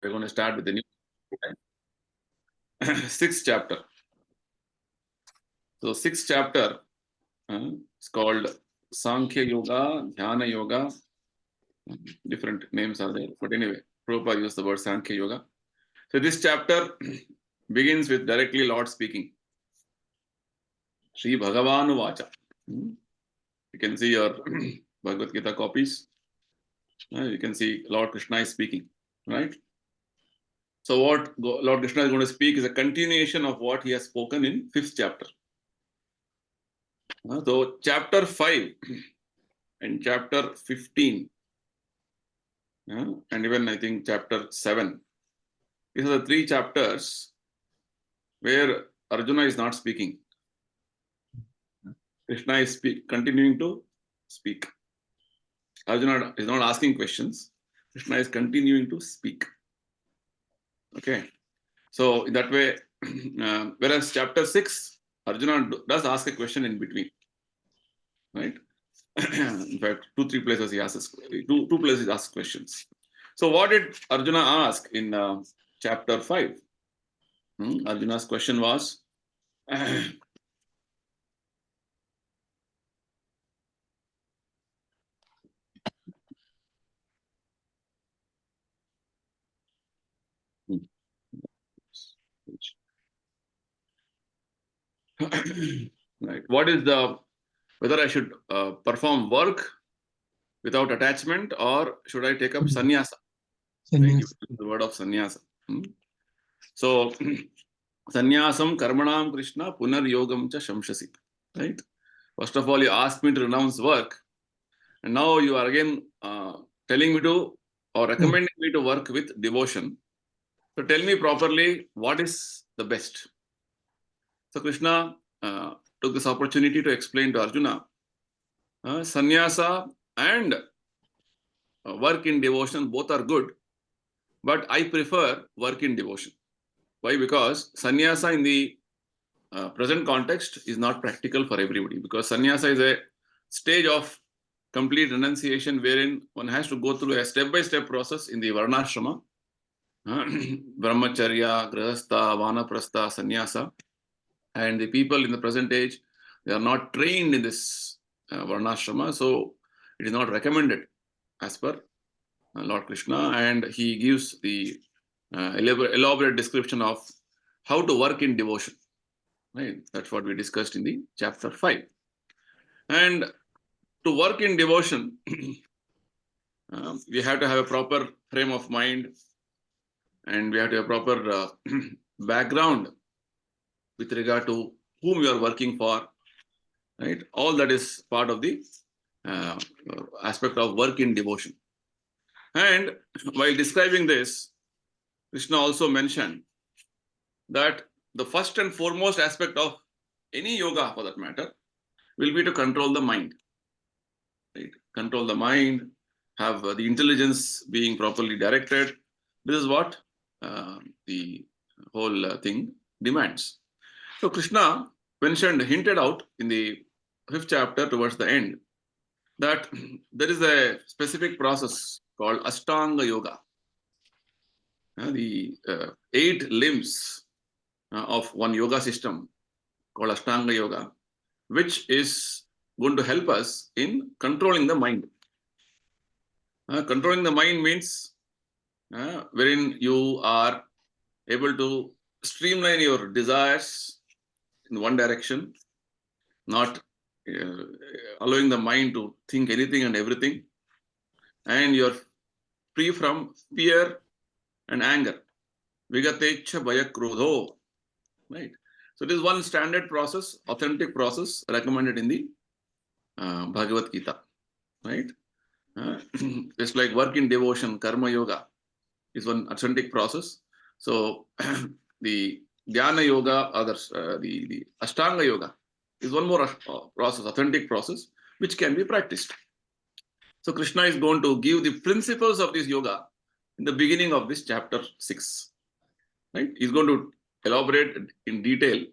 We're going to start with the new sixth chapter. So sixth chapter is called Sankhya Yoga, Dhyana Yoga. Different names are there, but anyway, Prabhupada used the word Sankhya Yoga. So this chapter begins with directly Lord speaking. Sri Bhagavanu Vacha. You can see your Bhagavad Gita copies. You can see Lord Krishna is speaking, right? So what Lord Krishna is going to speak is a continuation of what he has spoken in fifth chapter. So chapter 5 and chapter 15 and even I think chapter 7. These are the three chapters where Arjuna is not speaking. Krishna is continuing to speak. Arjuna is not asking questions. Krishna is continuing to speak. Okay. So in that way, whereas chapter 6, Arjuna does ask a question in between. Right? In fact, 2-3 places he asks two places he asks questions. So what did Arjuna ask in chapter 5? Arjuna's question was right. What is whether I should perform work without attachment or should I take up sannyasa? Right? The word of sannyasa. So sannyasam karmanam Krishna punar yogam cha shamshasi. Right? First of all, you asked me to renounce work, and now you are again telling me to or recommending me to work with devotion. So tell me properly what is the best. So Krishna took this opportunity to explain to Arjuna, sannyasa and work in devotion both are good, but I prefer work in devotion. Why? Because sannyasa in the present context is not practical for everybody, because sannyasa is a stage of complete renunciation wherein one has to go through a step-by-step process in the varnashrama, brahmacharya, grihastha, vanaprastha, sannyasa. And the people in the present age, they are not trained in this varnashrama, so it is not recommended as per Lord Krishna, and he gives the elaborate description of how to work in devotion. Right? That's what we discussed in the chapter 5. And to work in devotion, we have to have a proper frame of mind, and we have to have a proper background with regard to whom you are working for. Right? All that is part of the aspect of work in devotion. And while describing this, Krishna also mentioned that the first and foremost aspect of any yoga, for that matter, will be to control the mind. Right? Control the mind, have the intelligence being properly directed. This is what the whole thing demands. So Krishna hinted out in the 5th chapter towards the end that there is a specific process called Ashtanga Yoga. The 8 limbs of one yoga system called Ashtanga Yoga, which is going to help us in controlling the mind. Controlling the mind means wherein you are able to streamline your desires in one direction, not allowing the mind to think anything and everything, and you're free from fear and anger. Vigatecha bhaya krodho. Right? So this is one standard process, authentic process recommended in the Bhagavad Gita. Right? Just like work in devotion, karma yoga is one authentic process. So the Dhyana yoga, others, the Ashtanga yoga is one more process, authentic process, which can be practiced. So Krishna is going to give the principles of this yoga in the beginning of this chapter 6. Right? He's going to elaborate in detail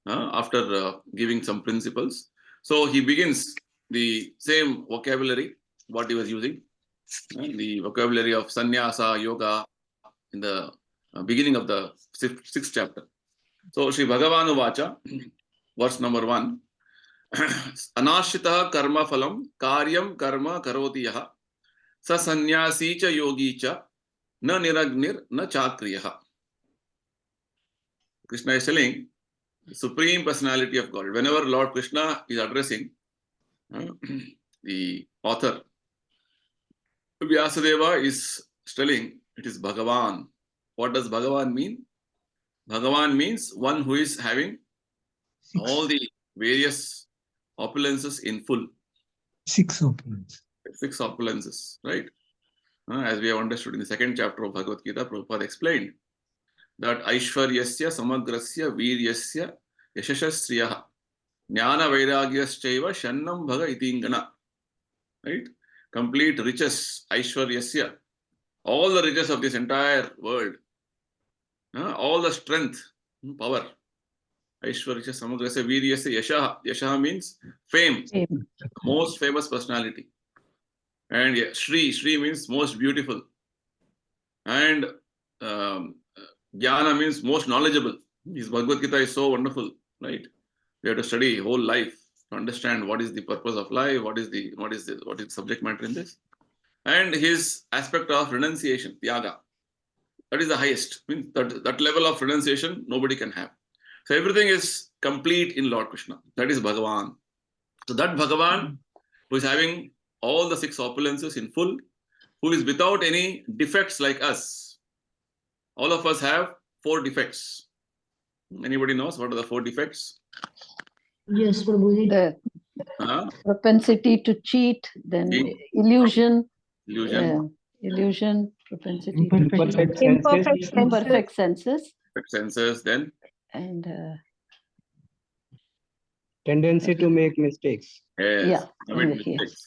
after giving some principles. So he begins the same vocabulary, what he was using, the vocabulary of sannyasa, yoga, in the beginning of the sixth chapter. So Sri Bhagavan Uvacha, verse number 1. Anashita karma phalam karyam karma karoti yaha sa sannyasi cha yogi cha na niragnir na chakriyah. Krishna is telling the Supreme Personality of God. Whenever Lord Krishna is addressing the author, Vyasadeva is telling it is Bhagavan. What does Bhagavan mean? Bhagavan means one who is having all the various opulences in full. Six opulences. 6 opulences, right? As we have understood in the second chapter of Bhagavad Gita, Prabhupada explained that Aishwaryasya Samagrasya Viryasya Yashasasriyaha Jnana Vairagyaschaiva Shannam Bhaga Itingana. Right? Complete riches, Aishwaryasya, all the riches of this entire world, all the strength, power. Aishwaryasya Samagrasya Viryasya Yashaha. Yashaha means fame, most famous personality. And Shri means most beautiful. And Jnana means most knowledgeable. His Bhagavad Gita is so wonderful, right? We have to study whole life to understand what is the purpose of life, what is the subject matter in this. And his aspect of renunciation, Tyaga, that is the highest. I mean, that level of renunciation nobody can have. So everything is complete in Lord Krishna. That is Bhagavan. So that Bhagavan who is having all the 6 opulences in full, who is without any defects like us. All of us have 4 defects. Anybody knows what are the 4 defects? Yes, Prabhuji. The propensity to cheat, then illusion, propensity to Imperfect cheat, senses. imperfect senses, then, and Tendency to make mistakes. yes, commit yes. mistakes.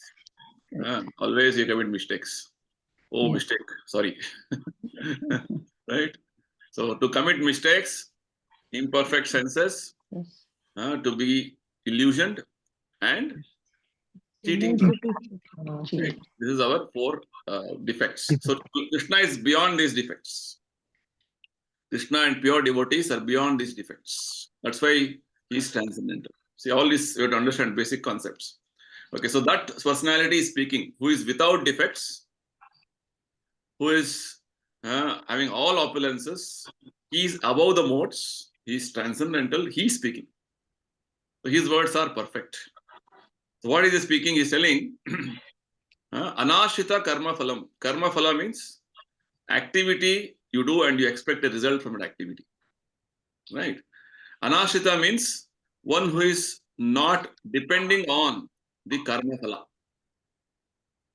Always you commit mistakes. Oh, Yes. mistake. Sorry. Right? So to commit mistakes, imperfect senses, Yes. to be illusioned, and cheating. Right? This is our 4 defects. So Krishna is beyond these defects. Krishna and pure devotees are beyond these defects. That's why he is transcendental. See, all this you have to understand basic concepts. Okay, so that personality is speaking, who is without defects, who is having all opulences, he is above the modes, he is transcendental, he is speaking. So his words are perfect. So what is he speaking? He is telling, Anashita karma phalam. Karma phala means activity you do and you expect a result from an activity. Right? Anashita means one who is not depending on the karma phala.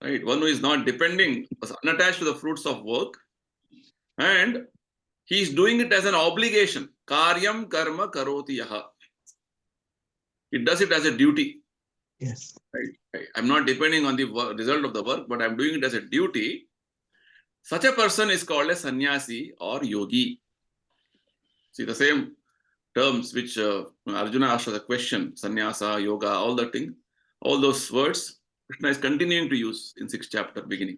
Right? One who is not depending, unattached to the fruits of work, and he is doing it as an obligation. Karyam karma karoti yaha. He does it as a duty. Yes. Right? I'm not depending on the result of the work, but I'm doing it as a duty. Such a person is called a sannyasi or yogi. See, the same terms which Arjuna asked as a question, sannyasa, yoga, all that thing, all those words, Krishna is continuing to use in 6th chapter beginning.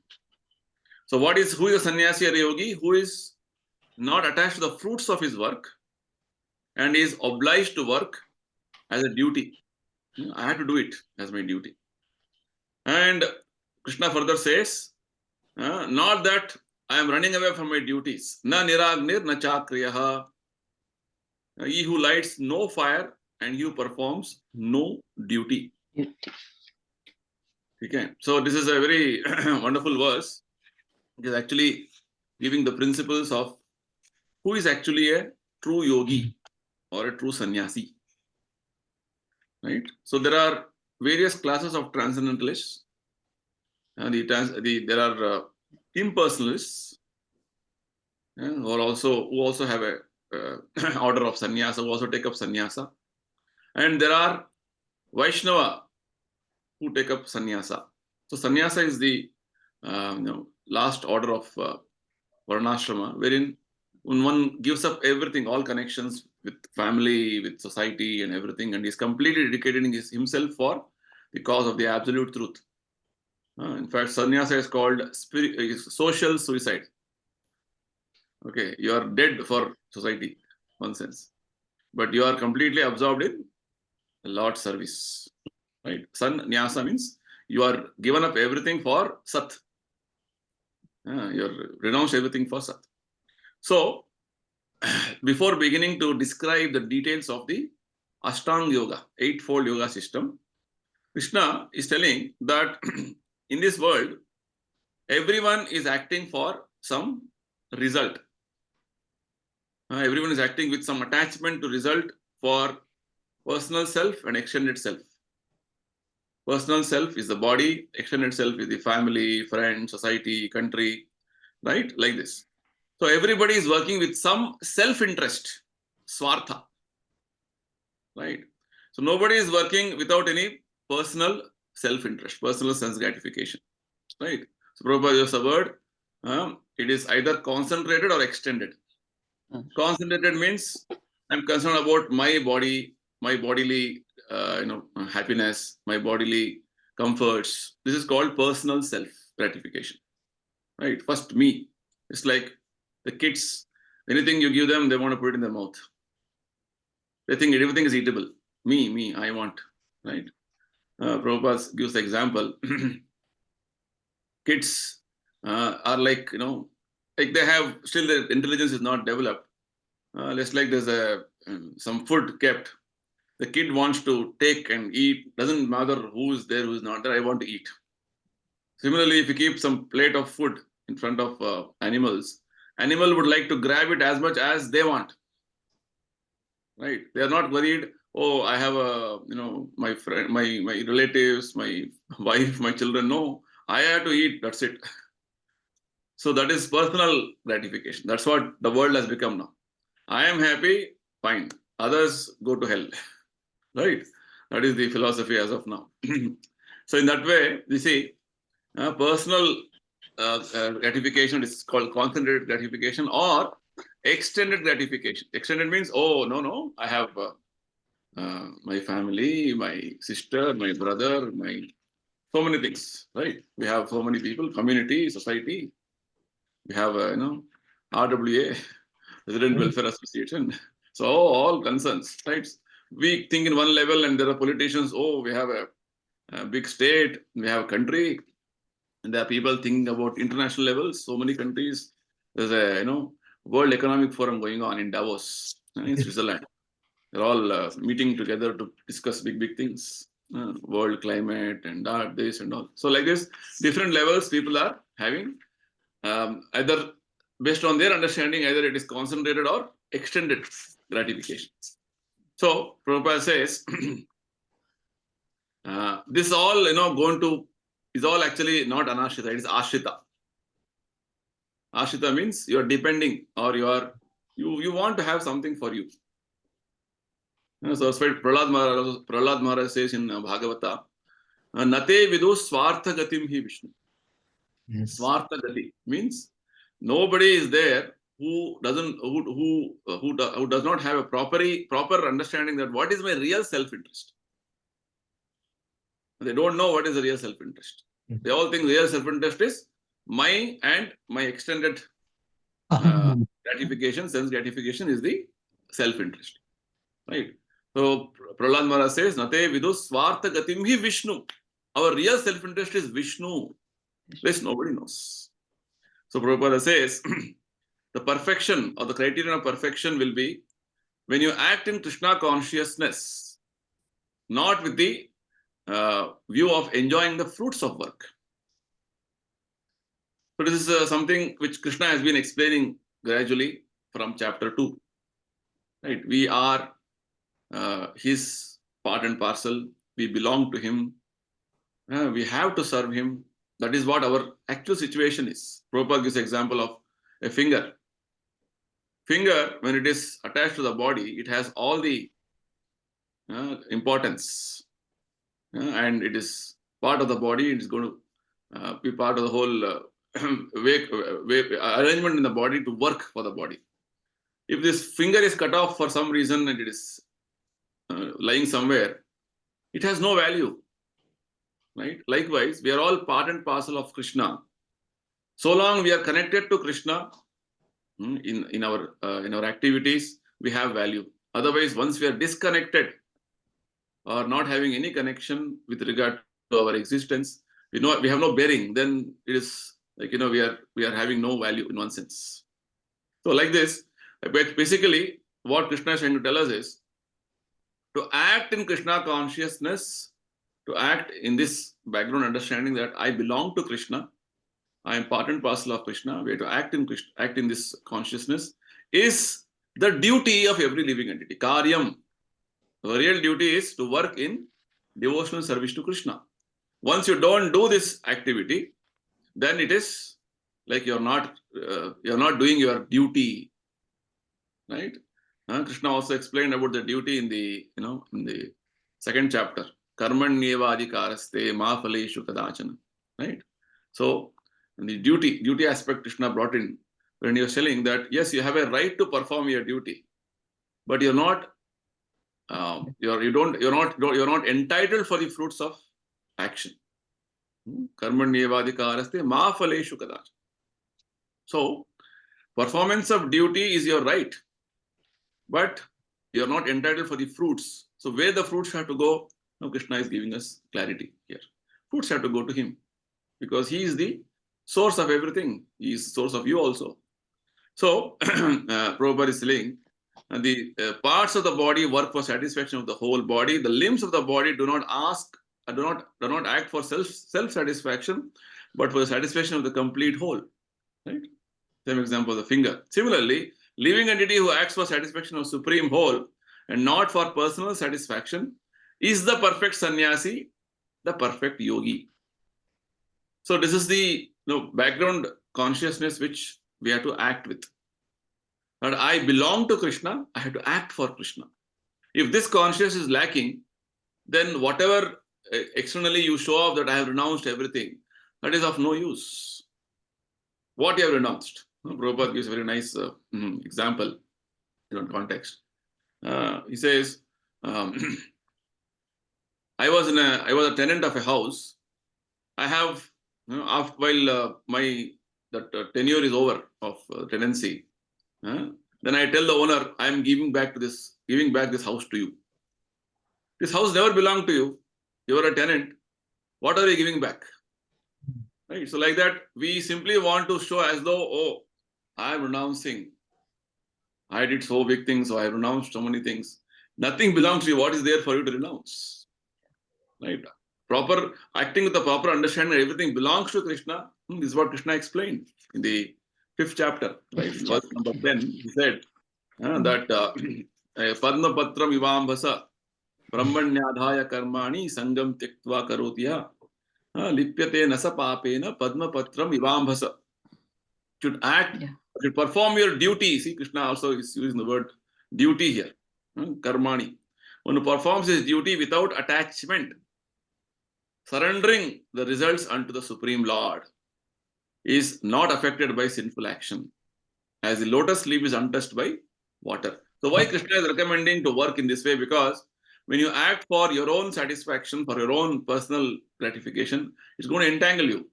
So who is a sannyasi or yogi? Who is not attached to the fruits of his work and is obliged to work as a duty. I have to do it as my duty. And Krishna further says, not that I am running away from my duties. Na niragnir na chakriyaha. He who lights no fire and he who performs no duty. Okay. So this is a very wonderful verse. It is actually giving the principles of who is actually a true yogi or a true sannyasi. Right? So there are various classes of transcendentalists. There are impersonalists who also have a order of sannyasa, who also take up sannyasa. And there are Vaishnava who take up sannyasa. So sannyasa is the last order of varnashrama, wherein when one gives up everything, all connections with family, with society and everything, and is completely dedicating himself for the cause of the absolute truth. In fact, sannyasa is called social suicide. Okay, you are dead for society, one sense, but you are completely absorbed in Lord's service. Right? Sannyasa means you are given up everything for Sat. You are renounced everything for Sat. So, before beginning to describe the details of the Ashtanga Yoga, eightfold yoga system, Krishna is telling that in this world, everyone is acting for some result. Everyone is acting with some attachment to result for personal self and extended self. Personal self is the body, extended self is the family, friends, society, country, right? Like this. So everybody is working with some self-interest, swartha, right? So nobody is working without any personal self-interest, personal sense gratification, right? So Prabhupada uses a word, it is either concentrated or extended. Concentrated means I'm concerned about my body, my bodily, happiness, my bodily comforts. This is called personal self gratification, right? First, me. It's like the kids. Anything you give them, they want to put it in their mouth. They think everything is eatable. Me, I want, right? Prabhupada gives the example. Kids are like, like they have still their intelligence is not developed. Just like there's some food kept. The kid wants to take and eat. Doesn't matter who's there, who's not there. I want to eat. Similarly, if you keep some plate of food in front of animals, animal would like to grab it as much as they want. Right? They are not worried. Oh, I have my friend, my relatives, my wife, my children. No, I have to eat. That's it. So that is personal gratification. That's what the world has become now. I am happy, fine. Others go to hell. Right? That is the philosophy as of now. So in that way, you see, personal gratification is called concentrated gratification or extended gratification. Extended means, oh, no, I have my family, my sister, my brother, so many things, right? We have so many people, community, society. We have, RWA, Resident Welfare Association. So all concerns, right? We think in one level, and there are politicians. Oh, we have a big state, we have a country, and there are people thinking about international levels. So many countries. There's a World Economic Forum going on in Davos, in Switzerland. They're all meeting together to discuss big things, world climate and that, this and all. So like this, different levels people are having, either based on their understanding, either it is concentrated or extended gratification. So Prabhupada says, this all is all actually not anashrita, it is ashrita. Ashrita means you are depending, or you want to have something for you. So that's why Prahlad Maharaj says in Bhagavata, Nate vidu swartha gatim hi Vishnu. Yes. Swartha gati means nobody is there who does not have a proper understanding that what is my real self-interest. They don't know what is the real self-interest. They all think real self-interest is my extended gratification, sense gratification is the self-interest. Right? So Prahlad Maharaj says, Nate vidu swartha gatim hi Vishnu. Our real self-interest is Vishnu. This nobody knows. So Prabhupada says, the perfection or the criterion of perfection will be when you act in Krishna consciousness, not with the view of enjoying the fruits of work. So this is something which Krishna has been explaining gradually from chapter 2. Right? We are his part and parcel. We belong to him. We have to serve him. That is what our actual situation is. Prabhupada gives example of a finger. Finger, when it is attached to the body, it has all the importance. And it is part of the body. It is going to be part of the whole arrangement in the body to work for the body. If this finger is cut off for some reason and it is lying somewhere, it has no value. Right? Likewise, we are all part and parcel of Krishna. So long we are connected to Krishna, in our activities, we have value. Otherwise, once we are disconnected or not having any connection with regard to our existence, we have no bearing. Then it is like we are having no value in one sense. So like this, basically, what Krishna is trying to tell us is to act in Krishna consciousness, to act in this background understanding that I belong to Krishna, I am part and parcel of Krishna. We have to act in Krishna, act in this consciousness is the duty of every living entity. Karyam. The real duty is to work in devotional service to Krishna. Once you don't do this activity, then it is like you're not doing your duty, right? Krishna also explained about the duty in the second chapter. Karmanyeva adhikaraste ma phaleshu kadachana, right? So the duty aspect Krishna brought in when he was telling that yes, you have a right to perform your duty, but you're not you're not entitled for the fruits of action. Karmanyeva adhikaraste ma phaleshu kadachana. So performance of duty is your right, but you're not entitled for the fruits. So where the fruits have to go, now Krishna is giving us clarity here. Fruits have to go to him because he is the source of everything. He is the source of you also. So Prabhupada is saying, the parts of the body work for satisfaction of the whole body. The limbs of the body do not act for self-satisfaction, but for the satisfaction of the complete whole. Right? Same example, the finger. Similarly, living entity who acts for satisfaction of supreme whole and not for personal satisfaction is the perfect sannyasi, the perfect yogi. So this is the background consciousness which we have to act with. But I belong to Krishna, I have to act for Krishna. If this consciousness is lacking, then whatever externally you show off that I have renounced everything, that is of no use. What you have renounced? Prabhupada gives a very nice example in context. He says, I was a tenant of a house. I have, while my tenure is over of tenancy, then I tell the owner, I am giving back this house to you. This house never belonged to you. You are a tenant. What are you giving back? Right. So like that, we simply want to show as though, oh, I am renouncing. I did so big things, so I renounced so many things. Nothing belongs to you. What is there for you to renounce? Right? Proper acting with the proper understanding, everything belongs to Krishna. This is what Krishna explained in the 5th chapter, right? Verse number 10, he said that Padma Patram Ivambhasa Brahmanyadhaya Karmani Sangam Tyaktva Karotya Lipyate Nasa Papena Padma Patram Ivambhasa. Should act, should perform your duty. See, Krishna also is using the word duty here. Karmani. One who performs his duty without attachment, surrendering the results unto the Supreme Lord, is not affected by sinful action, as the lotus leaf is untouched by water. So why Krishna is recommending to work in this way? Because when you act for your own satisfaction, for your own personal gratification, it's going to entangle you.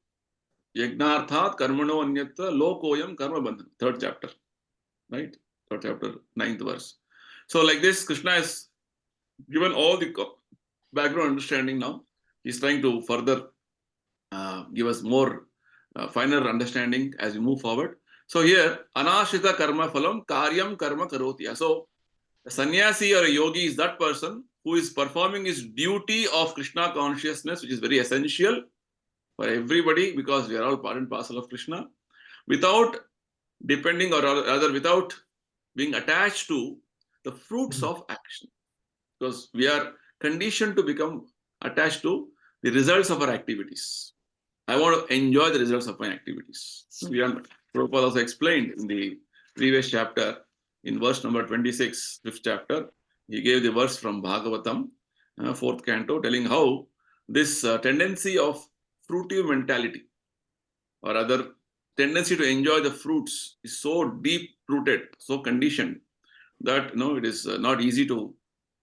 Yagnarthat karmano anyatra lokoyam karma bandhana. 3rd chapter, right? 3rd chapter, 9th verse. So like this, Krishna has given all the background understanding now. He's trying to further give us more finer understanding as we move forward. So here, anashrita karma phalam karyam karma karotya. So a sannyasi or a yogi is that person who is performing his duty of Krishna consciousness, which is very essential for everybody because we are all part and parcel of Krishna, without depending or rather without being attached to the fruits of action. Because we are conditioned to become attached to the results of our activities. I want to enjoy the results of my activities. So Prabhupada also explained in the previous chapter, in verse number 26, 5th chapter, he gave the verse from Bhagavatam, 4th canto, telling how this tendency of fruitive mentality or other tendency to enjoy the fruits is so deep rooted, so conditioned that it is not easy to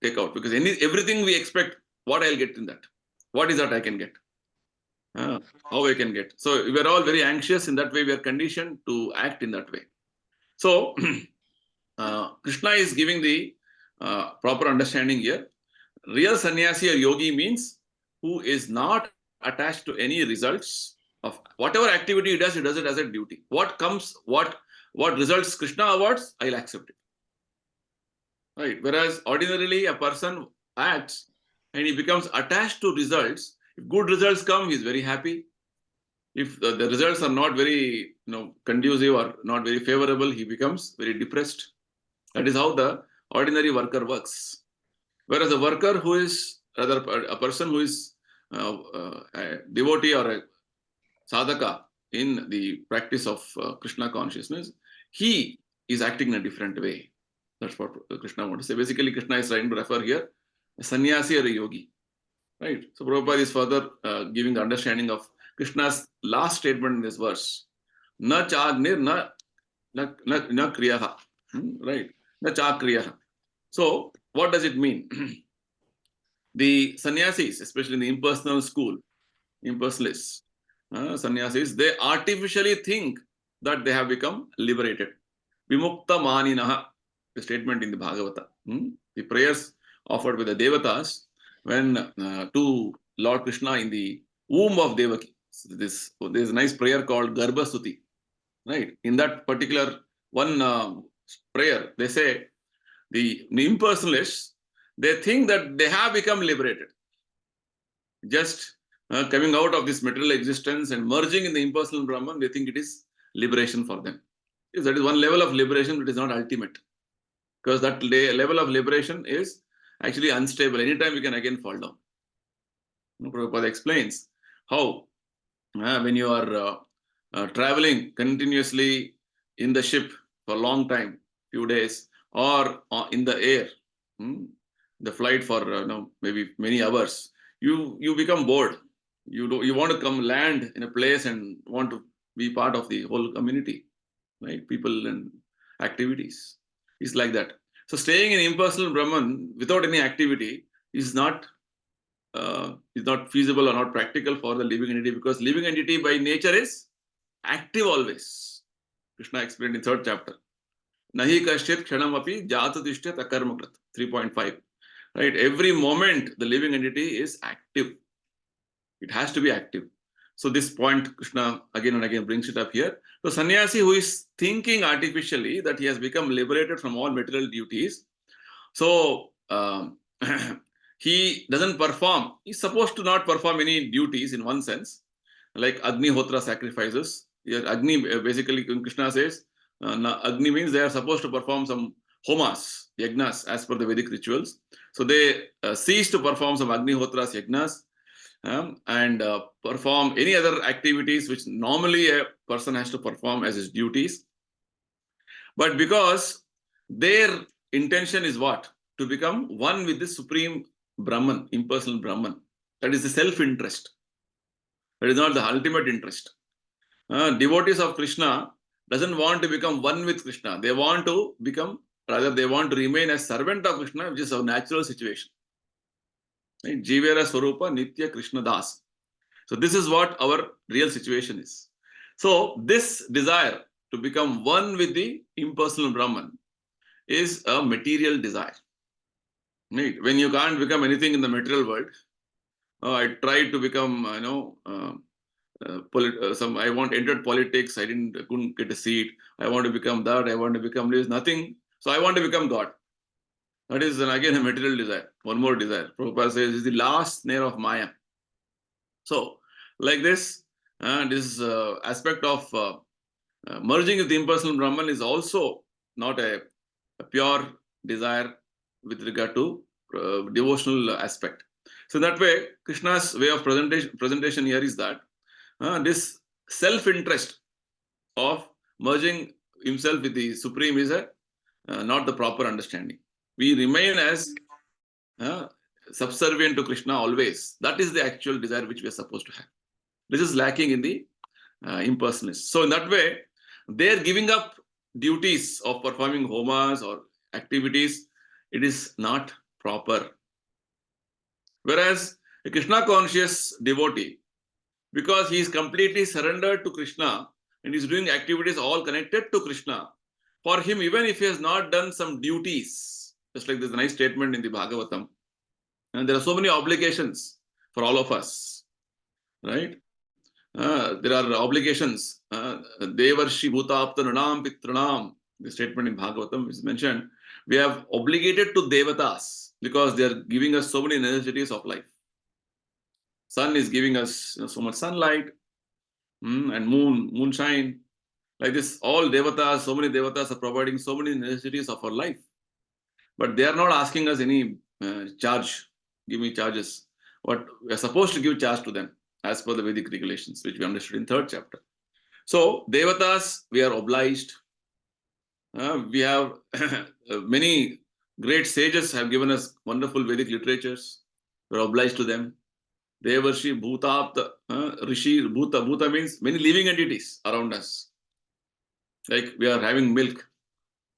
take out, because everything we expect, what I'll get in that, what is that I can get, how I can get. So we are all very anxious in that way. We are conditioned to act in that way. So, Krishna is giving the proper understanding here. Real sannyasi or yogi means who is not attached to any results of whatever activity he does it as a duty. What comes, what results Krishna awards, I'll accept it. Right. Whereas ordinarily a person acts and he becomes attached to results. If good results come, he's very happy. If the results are not very conducive or not very favorable, he becomes very depressed. That is how the ordinary worker works. Whereas a worker who is rather a person who is a devotee or a sadhaka in the practice of Krishna consciousness, he is acting in a different way. That's what Krishna wants to say. Basically, Krishna is trying to refer here a sannyasi or a yogi. Right? So Prabhupada is further giving the understanding of Krishna's last statement in this verse. Na chagnir na kriyaha. Right? Na chakriyaha. So what does it mean? The sannyasis, especially in the impersonal school, impersonalists, sannyasis, they artificially think that they have become liberated. Vimukta maninaha, the statement in the Bhagavata. The prayers offered by the Devatas when to Lord Krishna in the womb of Devaki. So there's a nice prayer called Garbha Stuti. Right? In that particular one prayer, they say the impersonalists, they think that they have become liberated. Just coming out of this material existence and merging in the impersonal Brahman, they think it is liberation for them. Yes, that is one level of liberation, but it is not ultimate. Because that level of liberation is actually unstable. Anytime we can again fall down. Prabhupada explains how when you are traveling continuously in the ship for a long time, few days, or in the air, the flight for maybe many hours, you become bored. You want to come land in a place and want to be part of the whole community, right? People and activities. It's like that. So staying in impersonal Brahman without any activity is not feasible or not practical for the living entity, because living entity by nature is active always. Krishna explained in 3rd chapter. Nahi kashchit kshanam api jatadishtyat akarmakrat. 3.5. Right? Every moment the living entity is active. It has to be active. So this point Krishna again and again brings it up here. So sannyasi who is thinking artificially that he has become liberated from all material duties, so he doesn't perform. He's supposed to not perform any duties in one sense, like Agni Hotra sacrifices. Yeah, Agni, basically, Krishna says, Agni means they are supposed to perform some homas, yagnas, as per the Vedic rituals. So they cease to perform some Agni Hotras, yagnas, and perform any other activities which normally a person has to perform as his duties. But because their intention is what? To become one with the supreme Brahman, impersonal Brahman. That is the self-interest. That is not the ultimate interest. Devotees of Krishna doesn't want to become one with Krishna. They want to become, rather they want to remain as servant of Krishna, which is a natural situation. Right? Jivera Swarupa Nitya Krishna Das. So this is what our real situation is. So this desire to become one with the impersonal Brahman is a material desire. Right? When you can't become anything in the material world, I tried to become, I entered politics. Couldn't get a seat. I want to become that. I want to become this. Nothing. So I want to become God. That is again a material desire. One more desire. Prabhupada says is the last snare of Maya. So like this aspect of merging with the impersonal Brahman is also not a pure desire with regard to devotional aspect. So that way, Krishna's way of presentation here is that this self-interest of merging himself with the Supreme is not the proper understanding. We remain as subservient to Krishna always. That is the actual desire which we are supposed to have. This is lacking in the impersonalists. So in that way, they're giving up duties of performing homas or activities. It is not proper. Whereas a Krishna conscious devotee, because he is completely surrendered to Krishna and is doing activities all connected to Krishna, For him, even if he has not done some duties, just like there's a nice statement in the Bhagavatam, and there are so many obligations for all of us, right? There are obligations. Devarshi bhutapta nunam pitranam. The statement in Bhagavatam is mentioned. We have obligated to devatas because they are giving us so many necessities of life. Sun is giving us so much sunlight, and moonshine. Like this, all devatas, so many devatas are providing so many necessities of our life. But they are not asking us any charge, give me charges. What we are supposed to give charge to them as per the Vedic regulations, which we understood in 3rd chapter. So, devatas, we are obliged. We have many great sages have given us wonderful Vedic literatures. We are obliged to them. Devarshi, Bhutapta, Rishi, Bhuta. Bhuta means many living entities around us. Like we are having milk,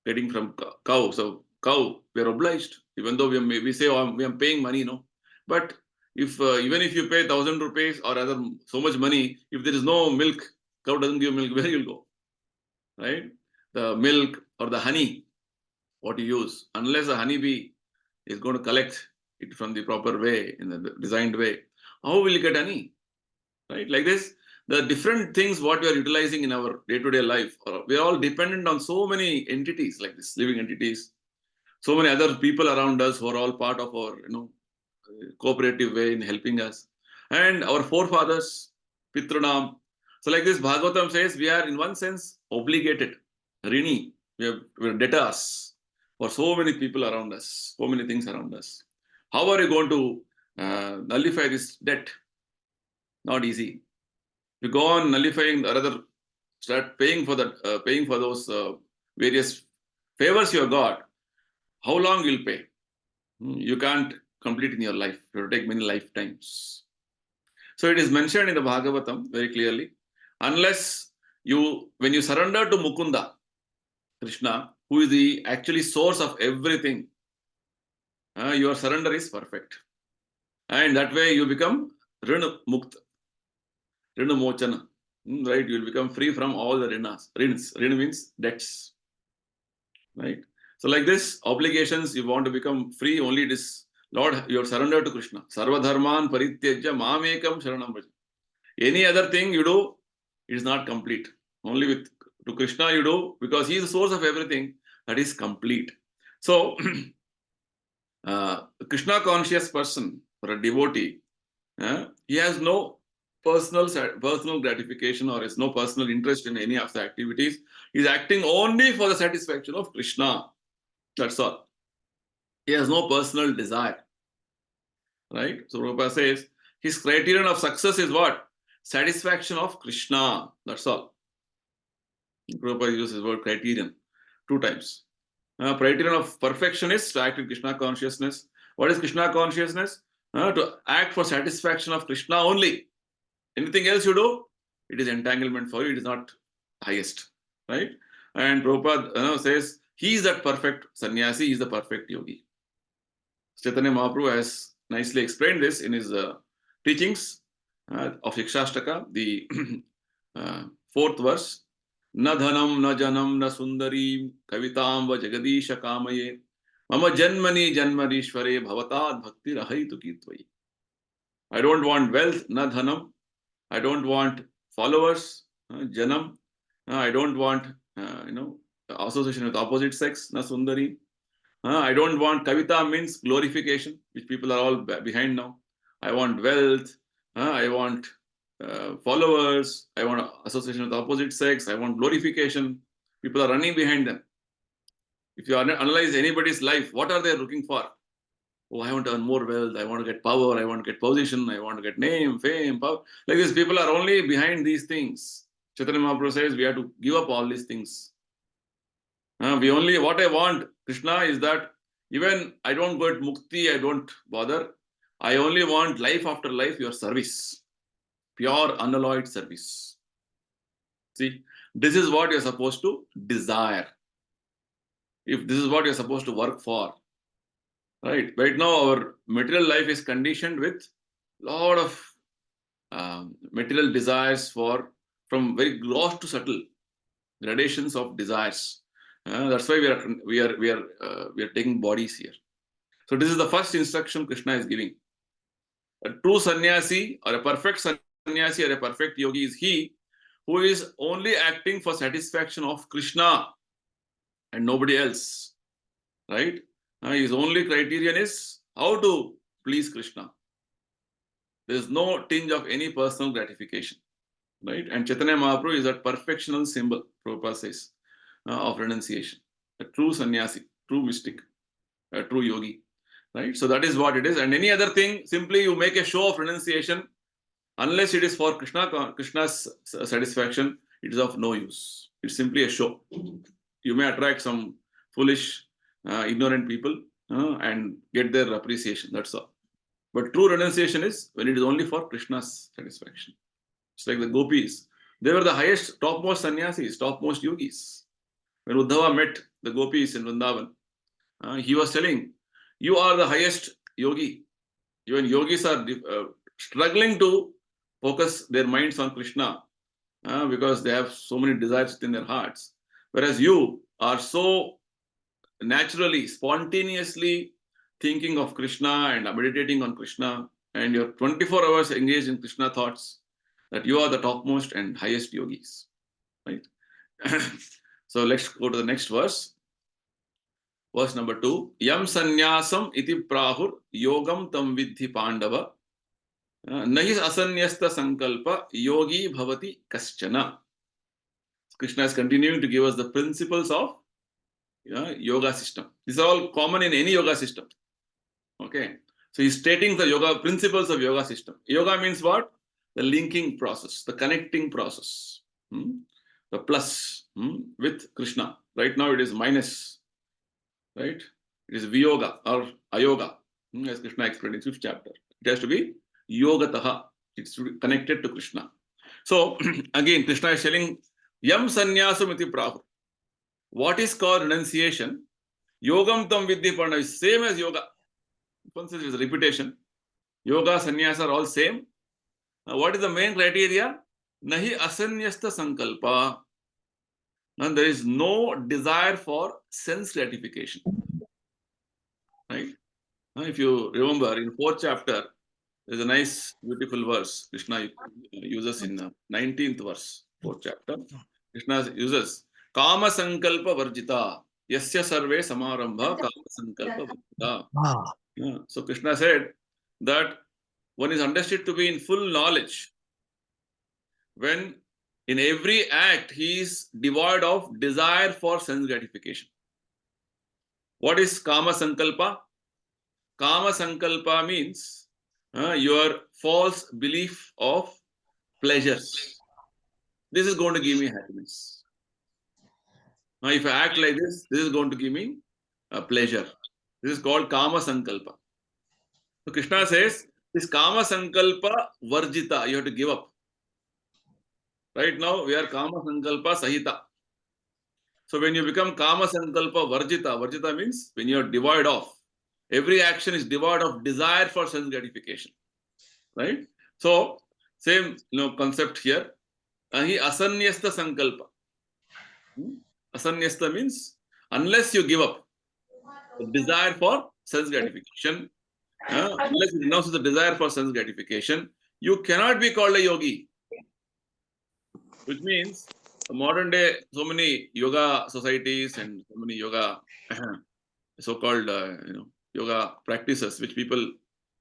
getting from cow. So cow, we are obliged, even though we say we are paying money, no. But if even if you pay 1,000 rupees or other so much money, if there is no milk, cow doesn't give milk, where you'll go, right? The milk or the honey, what you use, unless a honeybee is going to collect it from the proper way, in the designed way, how will you get honey, right? Like this, the different things what we are utilizing in our day-to-day life, we are all dependent on so many entities like this, living entities, so many other people around us who are all part of our, cooperative way in helping us, and our forefathers, Pitranam. So like this, Bhagavatam says, we are in one sense obligated, rini, we're debtors for so many people around us, so many things around us. How are you going to nullify this debt? Not easy. You go on nullifying, or rather, start paying for those various favors you have got. How long you'll pay? You can't complete in your life. It will take many lifetimes. So it is mentioned in the Bhagavatam very clearly. Unless when you surrender to Mukunda, Krishna, who is the actually source of everything, your surrender is perfect. And that way you become Rina Mukta, Rina Mochana. Right? You will become free from all the rinas. Rina means debts. Right? So like this, obligations, you want to become free, only this, Lord, you are surrendered to Krishna. Sarva dharman parityajya mamekam sharanam bhaja. Any other thing you do, it is not complete. Only to Krishna you do, because he is the source of everything, that is complete. So, Krishna conscious person, or a devotee, he has no personal gratification, or has no personal interest in any of the activities. He is acting only for the satisfaction of Krishna. That's all. He has no personal desire. Right? So Prabhupada says his criterion of success is what? Satisfaction of Krishna. That's all. Prabhupada uses the word criterion 2 times. Criterion of perfection is to act in Krishna consciousness. What is Krishna consciousness? To act for satisfaction of Krishna only. Anything else you do, it is entanglement for you. It is not highest. Right? And Prabhupada says he is that perfect sannyasi, he is the perfect yogi. Chaitanya Mahaprabhu has nicely explained this in his teachings of Shikshashtaka, the 4th verse. Na dhanam, na janam, na sundarim, kavitam va jagadisha kamaye, mama janmani janmarishware bhavatad bhakti rahaitu kitvayi. I don't want wealth, na dhanam. I don't want followers, janam. I don't want, association with opposite sex, na sundari. I don't want kavita means glorification, which people are all behind now. I want wealth. I want followers. I want association with opposite sex. I want glorification. People are running behind them. If you analyze anybody's life, what are they looking for? Oh, I want to earn more wealth. I want to get power. I want to get position. I want to get name, fame, power. Like this, people are only behind these things. Chaitanya Mahaprabhu says we have to give up all these things. What I want, Krishna, is that even I don't get mukti, I don't bother. I only want life after life, your service. Pure, unalloyed service. See, this is what you're supposed to desire. If this is what you're supposed to work for. Right now, our material life is conditioned with a lot of material desires from very gross to subtle gradations of desires. That's why we are taking bodies here. So this is the first instruction Krishna is giving. A true sannyasi or a perfect sannyasi or a perfect yogi is he who is only acting for satisfaction of Krishna and nobody else. Right? His only criterion is how to please Krishna. There is no tinge of any personal gratification. Right? And Chaitanya Mahaprabhu is that perfectional symbol, Prabhupada says, of renunciation. A true sannyasi, true mystic, a true yogi. Right? So that is what it is. And any other thing, simply you make a show of renunciation, unless it is for Krishna's satisfaction, it is of no use. It's simply a show. You may attract some foolish, ignorant people and get their appreciation. That's all. But true renunciation is when it is only for Krishna's satisfaction. It's like the gopis. They were the highest, topmost sannyasis, topmost yogis. When Uddhava met the gopis in Vrindavan, he was telling, you are the highest yogi. Even yogis are struggling to focus their minds on Krishna because they have so many desires within their hearts. Whereas you are so naturally, spontaneously thinking of Krishna and meditating on Krishna, and you're 24 hours engaged in Krishna thoughts, that you are the topmost and highest yogis. Right? So let's go to the next verse. Verse number 2. Yam sannyasam iti prahur yogam tam vidhi pandava nahi asanyasta sankalpa yogi bhavati kaschana. Krishna is continuing to give us the principles of yoga system. These are all common in any yoga system. Okay. So he's stating the yoga principles of yoga system. Yoga means what? The linking process, the connecting process. The plus with Krishna. Right now it is minus. Right? It is viyoga or ayoga, as Krishna explained in 5th chapter. It has to be yogataha. It's connected to Krishna. So again, Krishna is telling yam sannyasam iti prahu. What is called renunciation? Yogam tam vidhi panda is same as yoga. Once it is repetition. Yoga, sannyasa are all same. Now, what is the main criteria? Nahi asanyasta sankalpa. And there is no desire for sense gratification. Right? If you remember, in 4th chapter, there's a nice, beautiful verse Krishna uses in the 19th verse, 4th chapter. Krishna uses Kama Sankalpa Varjita. Yasya Sarve Samarambha Kama Sankalpa Varjita. So Krishna said that one is understood to be in full knowledge when in every act he is devoid of desire for sense gratification. What is Kama Sankalpa? Kama Sankalpa means your false belief of pleasures. This is going to give me happiness. Now, if I act like this is going to give me pleasure. This is called Kama Sankalpa. So Krishna says, this Kama Sankalpa Varjita, you have to give up. Right now, we are Kama Sankalpa Sahita. So when you become Kama Sankalpa Varjita, Varjita means when you are devoid of. Every action is devoid of desire for sense gratification. Right? So, same concept here. He asanyasta sankalpa. Asanyasta means unless you give up the desire for sense gratification, unless you renounce the desire for sense gratification, you cannot be called a yogi. Which means modern day, so many yoga societies and so many yoga, so-called yoga practices, which people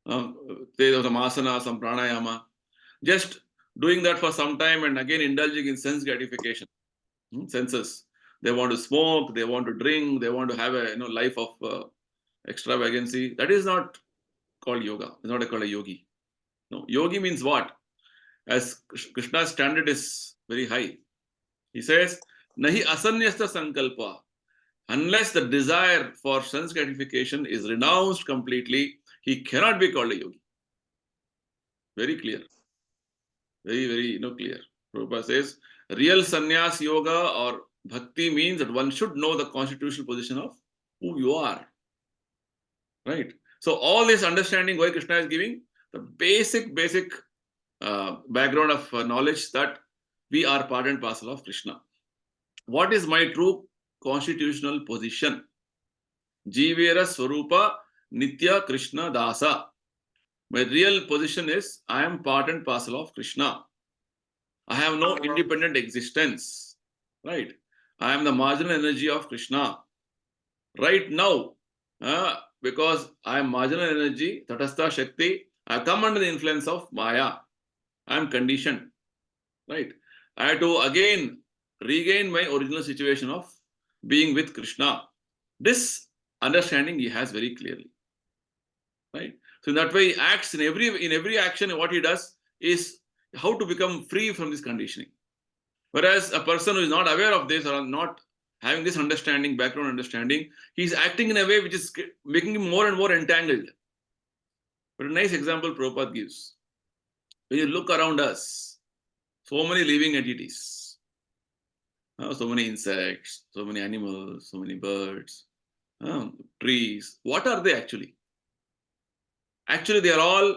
say some asana, some pranayama, just doing that for some time and again indulging in sense gratification, senses. They want to smoke, they want to drink, they want to have a life of extravagancy. That is not called yoga. It's not called a yogi. No, yogi means what? As Krishna's standard is very high. He says, Nahi asanyasta sankalpa. Unless the desire for sense gratification is renounced completely, he cannot be called a yogi. Very clear. Very, very clear. Prabhupada says, real sannyas yoga or bhakti means that one should know the constitutional position of who you are. Right? So all this understanding why Krishna is giving the basic background of knowledge that we are part and parcel of Krishna. What is my true constitutional position. Jivera Swarupa Nitya Krishna Dasa. My real position is I am part and parcel of Krishna. I have no independent existence. Right? I am the marginal energy of Krishna. Right now, because I am marginal energy, Tatastha Shakti, I come under the influence of Maya. I am conditioned. Right? I have to again regain my original situation of being with Krishna. This understanding he has very clearly. Right? So in that way, he acts in every action. What he does is how to become free from this conditioning. Whereas a person who is not aware of this or not having this understanding, background understanding, he's acting in a way which is making him more and more entangled. But a nice example Prabhupada gives. When you look around us, so many living entities, so many insects, so many animals, so many birds, trees. What are they actually? Actually, they are all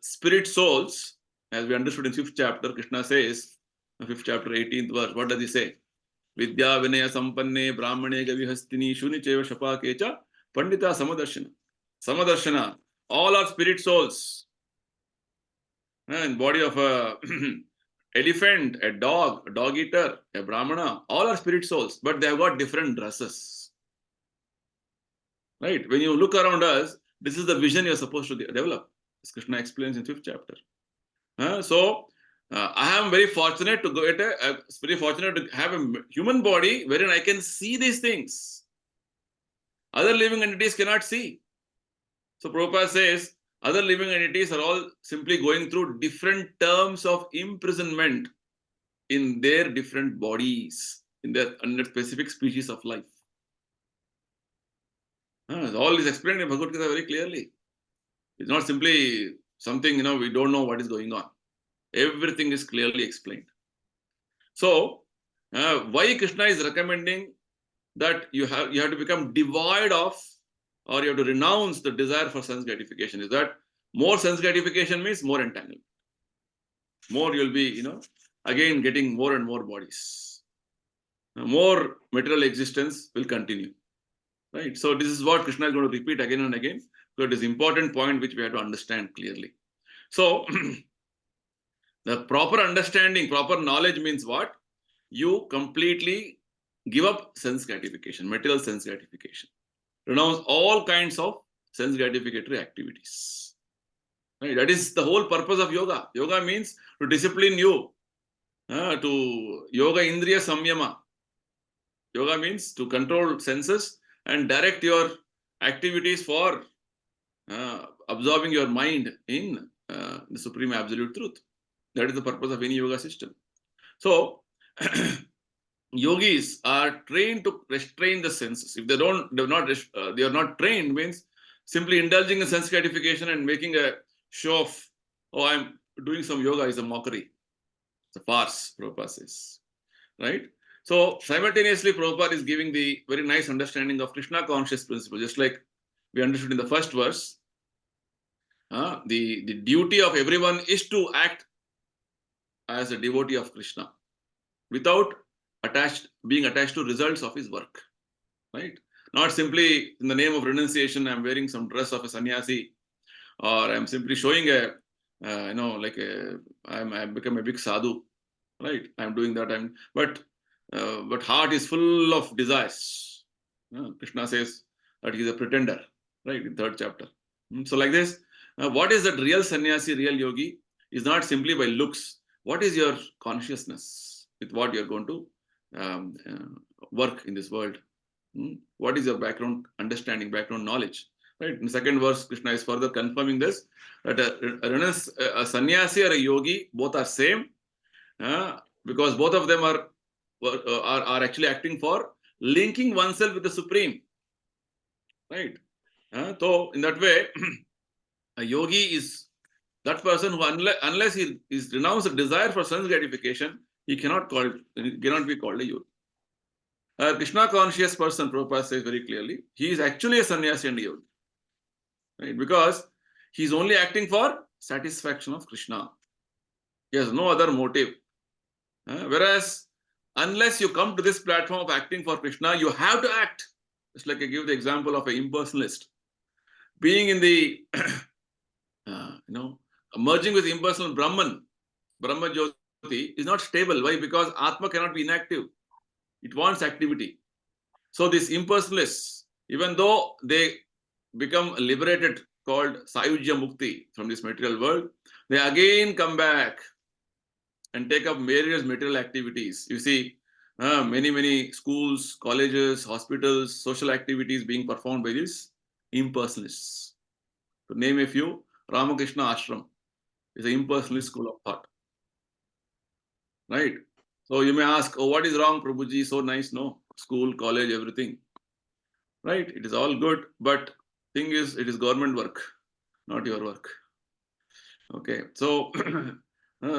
spirit souls, as we understood in 5th chapter. Krishna says, 5th chapter, 18th verse. What does he say? Vidya Vinaya Sampanne Brahmane Gavihastini Shuni Cheva Shapakecha Pandita Samadarshana. Samadarshana. All are spirit souls. And body of a elephant, a dog eater, a brahmana, all are spirit souls, but they have got different dresses. Right? When you look around us, this is the vision you're supposed to develop, as Krishna explains in 5th chapter. I am very fortunate to have a human body wherein I can see these things. Other living entities cannot see. So Prabhupada says, other living entities are all simply going through different terms of imprisonment in their different bodies, under specific species of life. All is explained in Bhagavad Gita very clearly. It's not simply something, we don't know what is going on. Everything is clearly explained. So, why Krishna is recommending that you have to become devoid of, or you have to renounce the desire for sense gratification, is that more sense gratification means more entanglement. More you'll be, again getting more and more bodies. More material existence will continue. Right? So this is what Krishna is going to repeat again and again. So it is an important point which we have to understand clearly. So the proper understanding, proper knowledge means what? You completely give up sense gratification, material sense gratification. Renounce all kinds of sense gratificatory activities. Right? That is the whole purpose of yoga. Yoga means to discipline you, to yoga indriya samyama. Yoga means to control senses and direct your activities for absorbing your mind in the supreme absolute truth. That is the purpose of any yoga system. So, yogis are trained to restrain the senses. If they are not trained, means simply indulging in sense gratification and making a show of, I'm doing some yoga, is a mockery. It's a farce, Prabhupada says. Right? So, simultaneously, Prabhupada is giving the very nice understanding of Krishna conscious principle, just like we understood in the first verse. The duty of everyone is to act as a devotee of Krishna without being attached to results of his work. Right? Not simply in the name of renunciation, I'm wearing some dress of a sannyasi, or I'm simply showing I've become a big sadhu. Right? I'm doing that. But heart is full of desires. Krishna says that he is a pretender. Right? In 3rd chapter. So like this, what is that real sannyasi, real yogi? Is not simply by looks. What is your consciousness with what you're going to work in this world? What is your background understanding, background knowledge? Right? In the 2nd verse, Krishna is further confirming this, that a sannyasi or a yogi, both are same, because both of them are actually acting for linking oneself with the Supreme. Right? So in that way, a yogi is that person who, unless he is renounced the desire for sense gratification, he cannot be called a yogi. A Krishna conscious person, Prabhupada says very clearly, he is actually a sannyasi and a yogi. Right? Because he is only acting for satisfaction of Krishna. He has no other motive. Whereas unless you come to this platform of acting for Krishna, you have to act. Just like I give the example of an impersonalist. Being in the, merging with impersonal Brahman, Brahma Jyoti is not stable. Why? Because Atma cannot be inactive. It wants activity. So these impersonalists, even though they become liberated, called Sayujya Mukti from this material world, they again come back and take up various material activities. You see, many schools, colleges, hospitals, social activities being performed by these impersonalists. To name a few, Ramakrishna Ashram is an impersonalist school of thought. Right? So you may ask, oh, what is wrong, Prabhuji? So nice, no? School, college, everything. Right? It is all good, but thing is, it is government work, not your work. Okay, so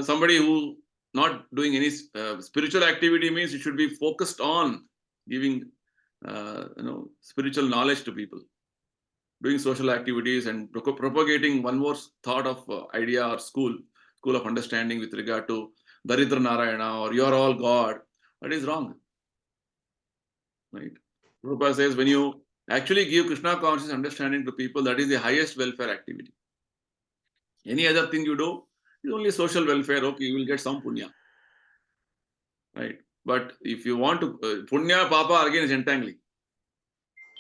somebody who not doing any spiritual activity means it should be focused on giving spiritual knowledge to people, doing social activities and propagating one more thought of idea or school of understanding with regard to Daridra Narayana or you're all God. That is wrong. Right? Prabhupada says when you actually give Krishna conscious understanding to people, that is the highest welfare activity. Any other thing you do is only social welfare. Okay, you will get some punya. Right? But if you want to, punya, papa, again is entangling.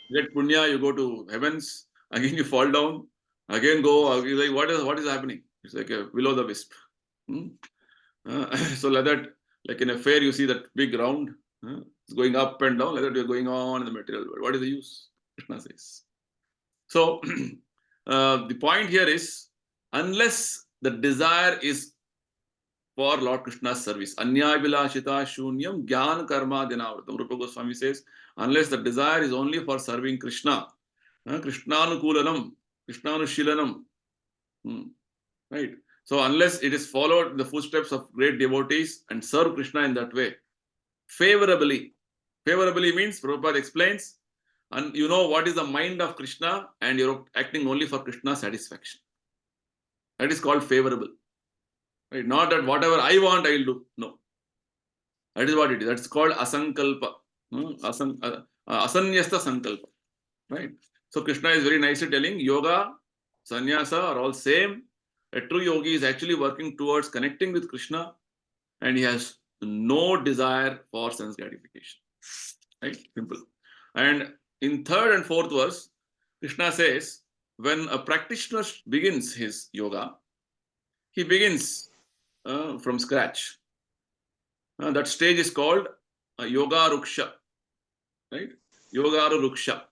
You get punya, you go to heavens, again you fall down, again go, like, what is happening? It's like a will o' the wisp. So like that, like in a fair, you see that big round, it's going up and down, like that you're going on in the material world. What is the use? Krishna says. So the point here is, unless the desire is for Lord Krishna's service, Anya Vilashita Shunyam Gyan Karma Dinavratam. Rupa Goswami says, unless the desire is only for serving Krishna, Krishnanukulanam, Krishnanushilanam, right? So unless it is followed the footsteps of great devotees and serve Krishna in that way, favorably means, Prabhupada explains, and you know what is the mind of Krishna and you're acting only for Krishna's satisfaction. That is called favorable. Right? Not that whatever I want, I will do. No. That is what it is. That's called asankalpa. Asanyasta sankalpa. Right? So Krishna is very nicely telling yoga, sannyasa are all same. A true yogi is actually working towards connecting with Krishna and he has no desire for sense gratification. Right? Simple. And in third and fourth verse, Krishna says, when a practitioner begins his yoga, he begins from scratch. That stage is called Yoga Ruksha. Right? Yoga Ruksha.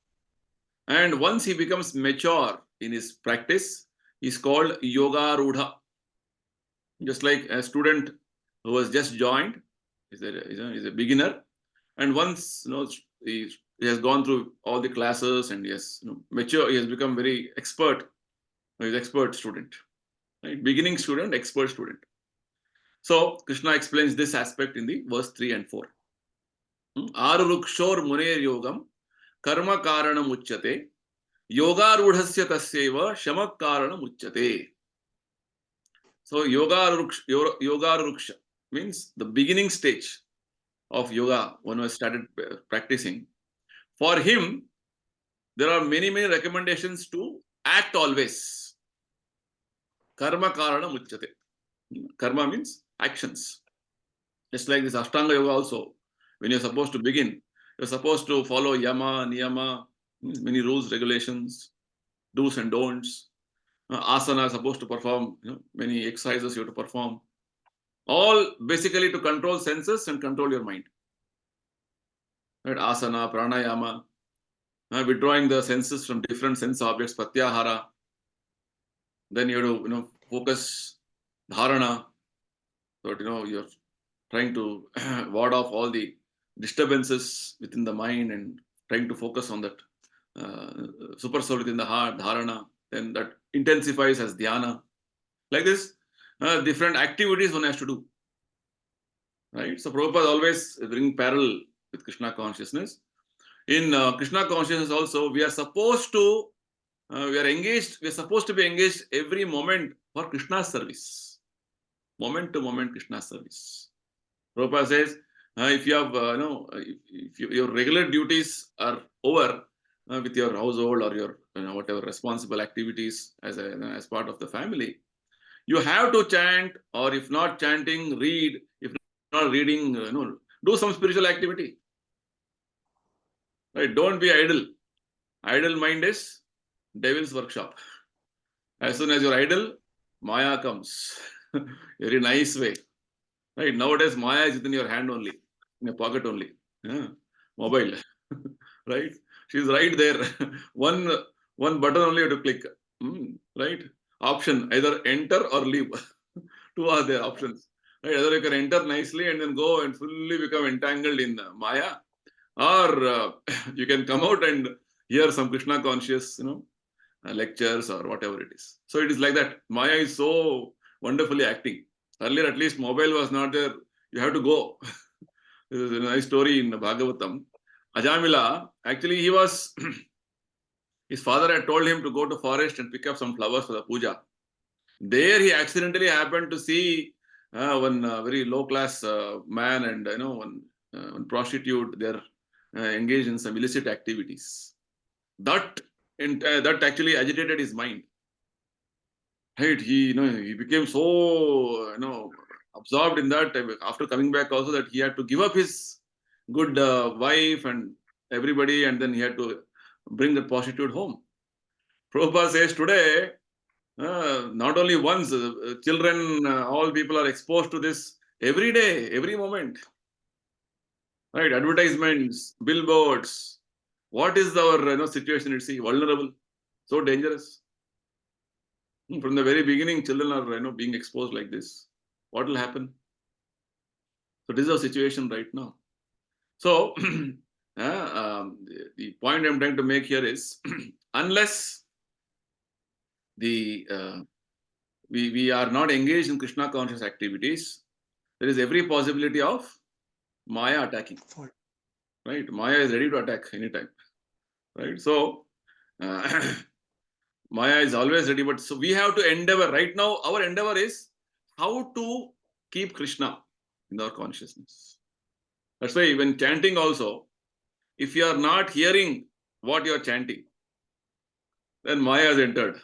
And once he becomes mature in his practice, he's called Yoga Rudha. Just like a student who has just joined, is a beginner. And once he has gone through all the classes and he has mature, he has become very expert. He's expert student. Right? Beginning student, expert student. So Krishna explains this aspect in the verse 3 and 4. Arurukshor muner yogam karma karanam uchyate yoga rudhasya tasyeva shama karanam uchyate. So yoga ruksha means the beginning stage of yoga when I started practicing. For him, there are many recommendations to act always. Karma karanam uchyate. Karma means actions. Just like this Ashtanga Yoga also, when you're supposed to begin, you're supposed to follow yama, niyama, many rules, regulations, do's and don'ts. Asana is supposed to perform many exercises you have to perform. All basically to control senses and control your mind. Right? Asana, pranayama, withdrawing the senses from different sense objects, pratyahara. Then you have to focus, dharana, so that you're trying to ward off all the disturbances within the mind and trying to focus on that super soul within the heart, dharana. Then that intensifies as dhyana. Like this, different activities one has to do. Right? So Prabhupada always bring parallel with Krishna consciousness. In Krishna consciousness also, we are supposed to, we are supposed to be engaged every moment for Krishna's service. Moment to moment Krishna's service. Prabhupada says, If you have, if your regular duties are over with your household or your whatever responsible activities as part of the family, you have to chant, or if not chanting, read. If not reading, do some spiritual activity. Right? Don't be idle. Idle mind is devil's workshop. As soon as you're idle, Maya comes. Very nice way. Right? Nowadays, Maya is within your hand only, in your pocket only. Yeah. Mobile. Right? She's right there. one one button only you have to click. Right? Option, either enter or leave. Two are the options. Right? Either you can enter nicely and then go and fully become entangled in Maya, or you can come out and hear some Krishna conscious, lectures or whatever it is. So it is like that. Maya is so wonderfully acting. Earlier, at least, mobile was not there. You have to go. This is a nice story in Bhagavatam. Ajamila, actually, his father had told him to go to forest and pick up some flowers for the puja. There, he accidentally happened to see one very low-class man and one prostitute. They're engaged in some illicit activities. That actually agitated his mind. Right? He became so absorbed in that after coming back also, that he had to give up his good wife and everybody, and then he had to bring the prostitute home. Prabhupada says today, not only once, children, all people are exposed to this every day, every moment. Right? Advertisements, billboards. What is our situation? It's vulnerable, so dangerous. From the very beginning, children are being exposed like this. What will happen? So this is our situation right now. So the point I'm trying to make here is, unless we are not engaged in Krishna conscious activities, there is every possibility of Maya attacking. Right? Maya is ready to attack anytime. Right? So Maya is always ready, but so we have to endeavor. Right now, our endeavor is how to keep Krishna in our consciousness. That's why when chanting also, if you are not hearing what you are chanting, then Maya has entered.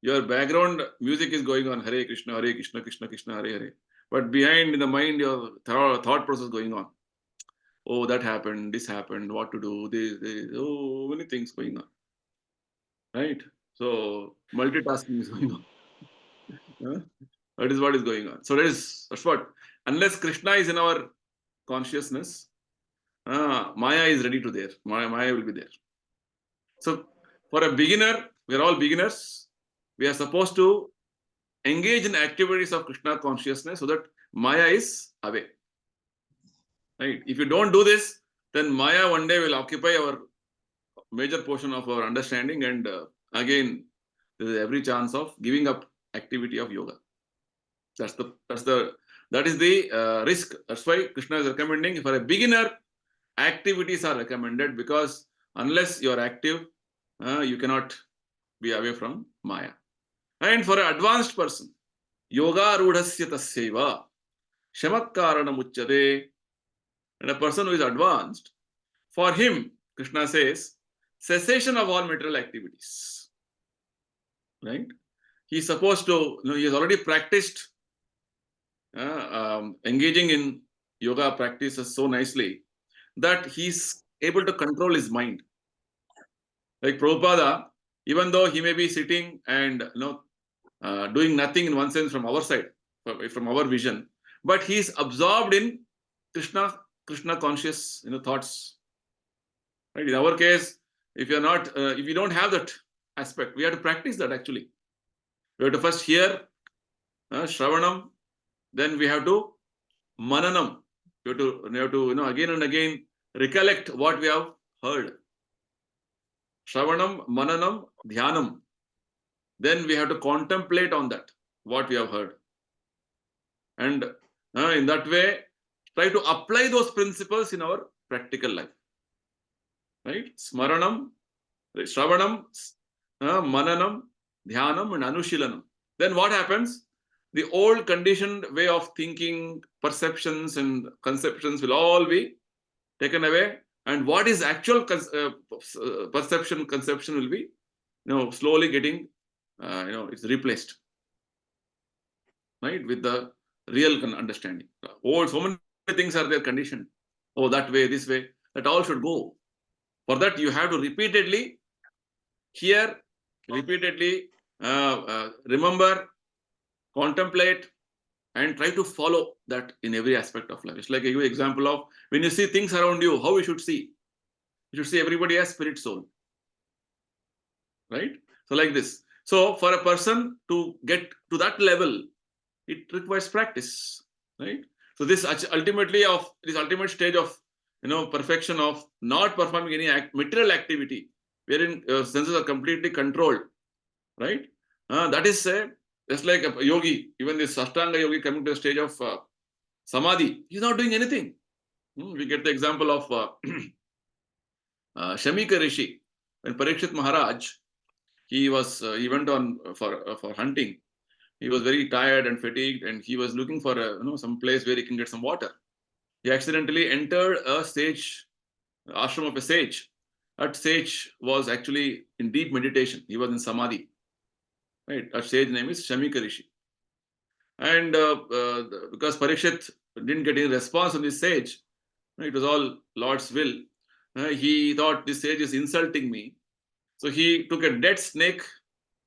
Your background music is going on, Hare Krishna, Krishna Krishna, Hare Hare. But behind in the mind, your thought process going on. Oh, that happened, this happened, what to do, this, oh, many things going on. Right? So multitasking is going on. That is what is going on. So that's what. Unless Krishna is in our consciousness, Maya is ready to there. Maya will be there. So for a beginner, we are all beginners. We are supposed to engage in activities of Krishna consciousness so that Maya is away. Right? If you don't do this, then Maya one day will occupy our major portion of our understanding, and again, there is every chance of giving up activity of yoga. That is the risk. That's why Krishna is recommending, for a beginner, activities are recommended, because unless you are active, you cannot be away from Maya. And for an advanced person, yoga rudhasya tasyeva shamakkarana muchyate. And a person who is advanced, for him, Krishna says, cessation of all material activities. Right? He's supposed to, he has already practiced engaging in yoga practices so nicely that he's able to control his mind. Like Prabhupada, even though he may be sitting and doing nothing in one sense from our side, from our vision, but he's absorbed in Krishna conscious thoughts. Right? In our case, if you're not, if you don't have that aspect, we have to practice that actually. We have to first hear Shravanam, then we have to Mananam. We have to again and again recollect what we have heard. Shravanam, Mananam, Dhyanam. Then we have to contemplate on that, what we have heard. And in that way, try to apply those principles in our practical life. Right? Smaranam, Shravanam, Mananam, Dhyanam, and Anushilanam. Then what happens? the old conditioned way of thinking, perceptions and conceptions will all be taken away. And what is actual perception, conception will be, slowly getting, it's replaced, right, with the real understanding. So many things are there conditioned. Oh, that way, this way, that all should go. For that, you have to repeatedly hear, repeatedly remember, contemplate, and try to follow that in every aspect of life. It's like I give you example of when you see things around you, how you should see. You should see everybody as spirit soul, right? So like this. So for a person to get to that level, it requires practice, right? So this ultimately of this ultimate stage of perfection of not performing any material activity, wherein senses are completely controlled, right? That is just like a yogi, even this Ashtanga yogi coming to the stage of Samadhi, he's not doing anything. We get the example of Shamika Rishi. When Parikshit Maharaj, he went on for hunting. He was very tired and fatigued, and he was looking for some place where he can get some water. He accidentally entered a sage, ashram of a sage. That sage was actually in deep meditation. He was in Samadhi. Right? That sage name is Shamika Rishi. And because Parikshit didn't get any response from this sage, it was all Lord's will. He thought this sage is insulting me. So he took a dead snake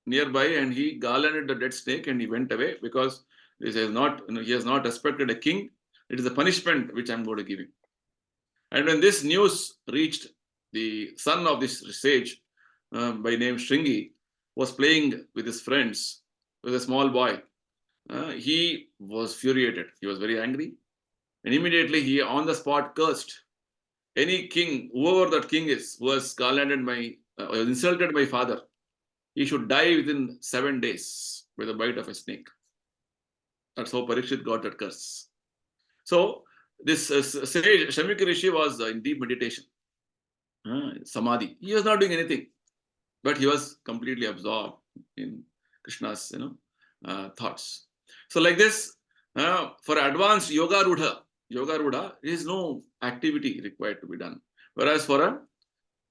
nearby and he garlanded the dead snake and he went away because he has not respected a king. It is a punishment which I'm going to give him. And when this news reached the son of this sage, by name Shringi, was playing with his friends, with a small boy, he was furiated. He was very angry. And immediately he on the spot cursed any king, whoever that king is, who has garlanded insulted my father, he should die within 7 days by the bite of a snake. That's how Parikshit got that curse. So this sage Shamika Rishi was in deep meditation, Samadhi. He was not doing anything, but he was completely absorbed in Krishna's thoughts. So like this, for advanced Yoga Rudha, there is no activity required to be done. Whereas for a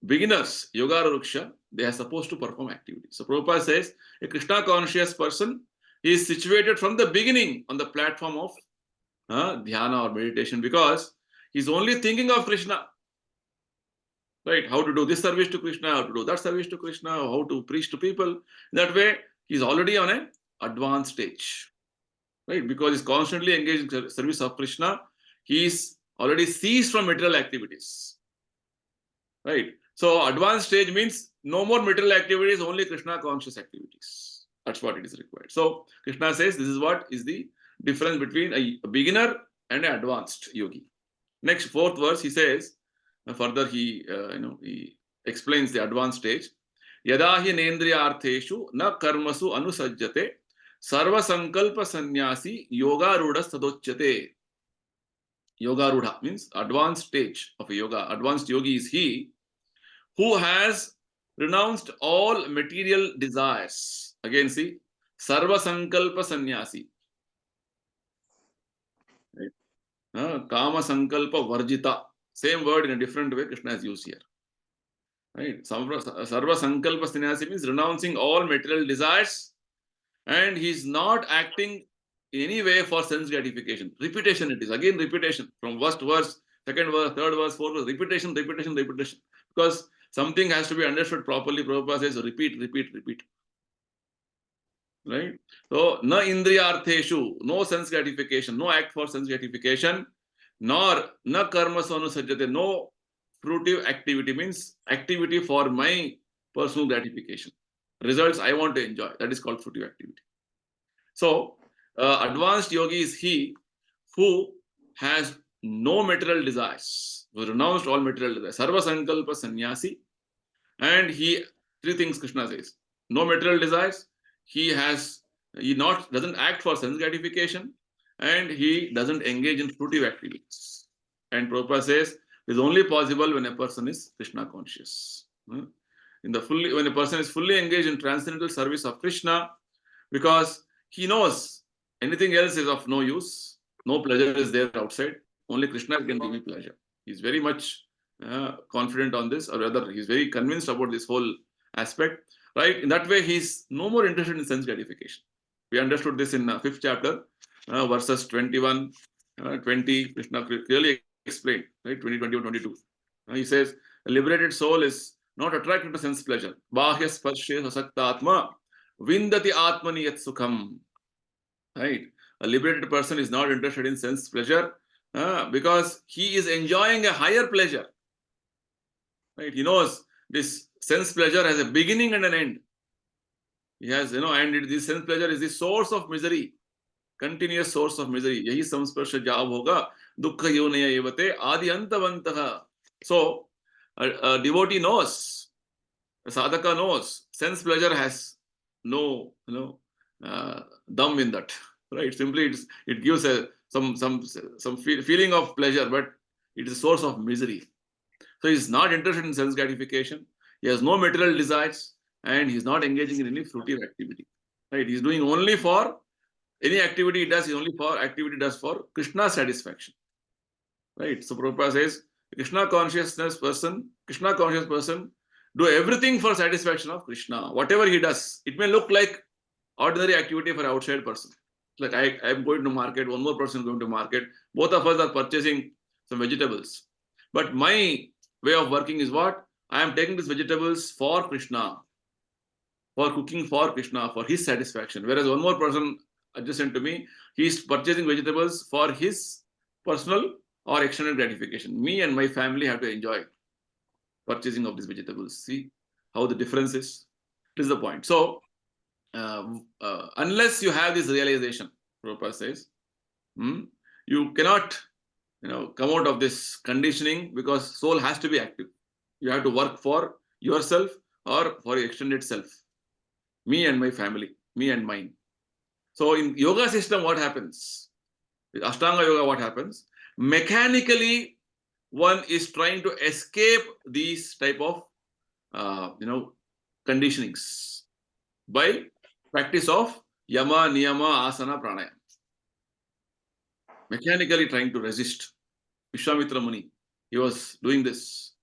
beginners, Yoga Ruksha, they are supposed to perform activities. So Prabhupada says, a Krishna conscious person is situated from the beginning on the platform of dhyana or meditation because he's only thinking of Krishna. Right? How to do this service to Krishna, how to do that service to Krishna, how to preach to people. That way, he's already on an advanced stage. Right? Because he's constantly engaged in service of Krishna, he's already ceased from material activities. Right? So advanced stage means no more material activities, only Krishna conscious activities. That's what it is required. So Krishna says this is what is the difference between a beginner and an advanced yogi. Next, fourth verse, he says, further he explains the advanced stage. Yada hi nendriyartheshu na karmasu anusajjate sarva sankalpa sannyasi yoga rudha sadochyate. Yoga rudha means advanced stage of a yoga. Advanced yogi is he who has renounced all material desires. Again, see, sarva sankalpa sannyasi. Right? Kama sankalpa varjita. Same word in a different way Krishna has used here. Right? Sarva sankalpa sannyasi means renouncing all material desires, and he's not acting in any way for sense gratification. Repetition it is. Again, repetition. From first verse, second verse, third verse, fourth verse, repetition. Because something has to be understood properly. Prabhupada says repeat. Right? So, na indriyartheshu, no sense gratification, no act for sense gratification, nor na karma sanusajjate, no fruitive activity means activity for my personal gratification. Results I want to enjoy. That is called fruitive activity. So, advanced yogi is he who has no material desires, who renounced all material desires. Sarva sankalpa sannyasi. And three things Krishna says. No material desires. He doesn't act for sense gratification, and he doesn't engage in fruitive activities. And Prabhupada says it is only possible when a person is Krishna conscious. When a person is fully engaged in transcendental service of Krishna, because he knows Anything else is of no use. No pleasure is there outside. Only Krishna can give me pleasure. He's very much confident on this, or rather, he's very convinced about this whole aspect. Right? In that way, he's no more interested in sense gratification. We understood this in 5th chapter, verses 21, 20. Krishna clearly explained, right? 20, 21, 22. He says, a liberated soul is not attracted to sense pleasure. Bahya sparshe sasakta atma vindati atmani yat sukham. Right? A liberated person is not interested in sense pleasure because he is enjoying a higher pleasure. Right? He knows this sense pleasure has a beginning and an end. He has, and this sense pleasure is the source of misery, continuous source of misery. Yahi samsparsha jab hoga, dukkha yonaya evate adi antavantaha. So, a devotee knows, a sadhaka knows, sense pleasure has no, dum in that. Right? Simply, it gives some feeling of pleasure, but it is a source of misery. So he's not interested in sense gratification. He has no material desires, and he's not engaging in any fruitive activity. Right? He's doing only for any activity he does. Is only for activity does for Krishna's satisfaction. Right? So Prabhupada says, Krishna conscious person, do everything for satisfaction of Krishna. Whatever he does, it may look like ordinary activity for an outside person. Like I'm going to market, one more person is going to market. Both of us are purchasing some vegetables. But my way of working is what? I am taking these vegetables for Krishna, for cooking for Krishna, for his satisfaction. Whereas one more person adjacent to me, he is purchasing vegetables for his personal or external gratification. Me and my family have to enjoy purchasing of these vegetables. See how the difference is? This is the point. So, unless you have this realization, Prabhupada says, you cannot, come out of this conditioning, because soul has to be active. You have to work for yourself or for your extended self. Me and my family, me and mine. So in yoga system, what happens? With Ashtanga yoga, what happens? Mechanically, one is trying to escape these type of, conditionings by practice of yama, niyama, asana, pranayama. Mechanically trying to resist. Vishwamitra Muni, he was doing this,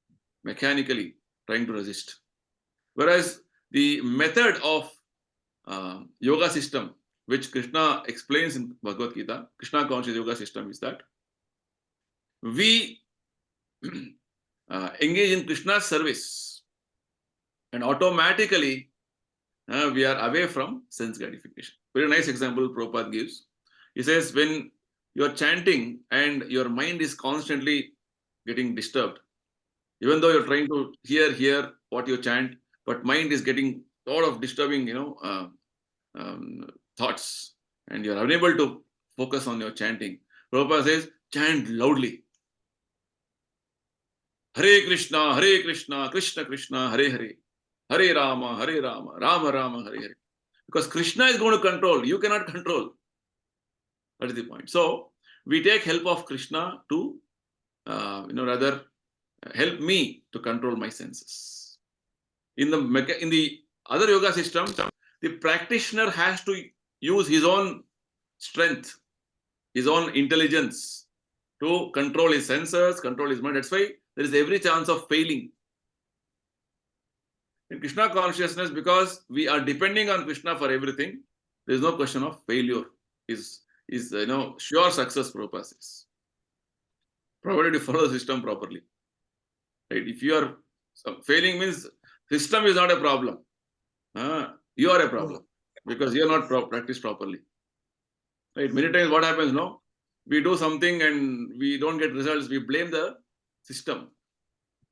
mechanically trying to resist. Whereas the method of yoga system, which Krishna explains in Bhagavad Gita, Krishna conscious yoga system, is that we engage in Krishna's service, and automatically we are away from sense gratification. Very nice example Prabhupada gives. He says, when you're chanting and your mind is constantly getting disturbed, even though you're trying to hear what you chant, but mind is getting a lot of disturbing, thoughts, and you're unable to focus on your chanting. Prabhupada says, chant loudly. Hare Krishna, Krishna Krishna, Hare Hare, Hare Rama, Rama Rama, Hare Hare. Because Krishna is going to control, you cannot control. That is the point. So we take help of Krishna to, rather help me to control my senses. In the other yoga system, the practitioner has to use his own strength, his own intelligence to control his senses, control his mind. That's why there is every chance of failing. In Krishna consciousness, because we are depending on Krishna for everything, there is no question of failure. Is sure success, Prabhupada says, provided you follow the system properly. Right? If you are failing, means system is not a problem. You are a problem because you are not practiced properly. Right? Many times what happens, no? We do something and we don't get results. We blame the system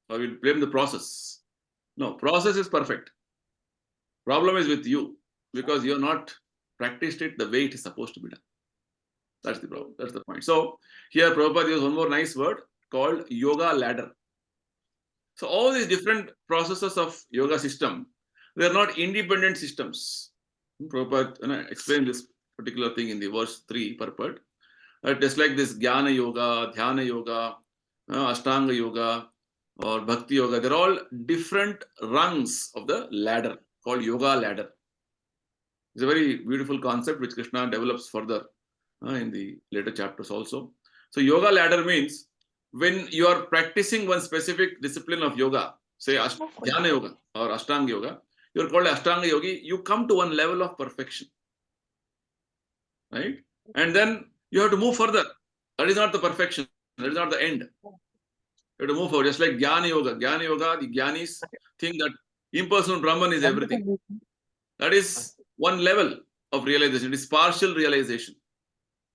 or we blame the process. No, process is perfect. Problem is with you because you are not practiced it the way it is supposed to be done. That's the problem. That's the point. So here Prabhupada uses one more nice word called yoga ladder. So all these different processes of yoga system, they are not independent systems. Prabhupada explained this particular thing in the verse 3 purport. Just like this Jnana Yoga, Dhyana Yoga, Ashtanga Yoga, or Bhakti Yoga, they're all different rungs of the ladder called yoga ladder. It's a very beautiful concept which Krishna develops further in the later chapters also. So yoga ladder means when you are practicing one specific discipline of yoga, say Dhyana yoga or Ashtanga yoga, you are called Ashtanga yogi, you come to one level of perfection, right? And then you have to move further. That is not the perfection, that is not the end. You have to move forward, just like Jnana yoga. Jnana yoga, the Jnanis think that impersonal Brahman is everything. That is one level of realization, it is partial realization.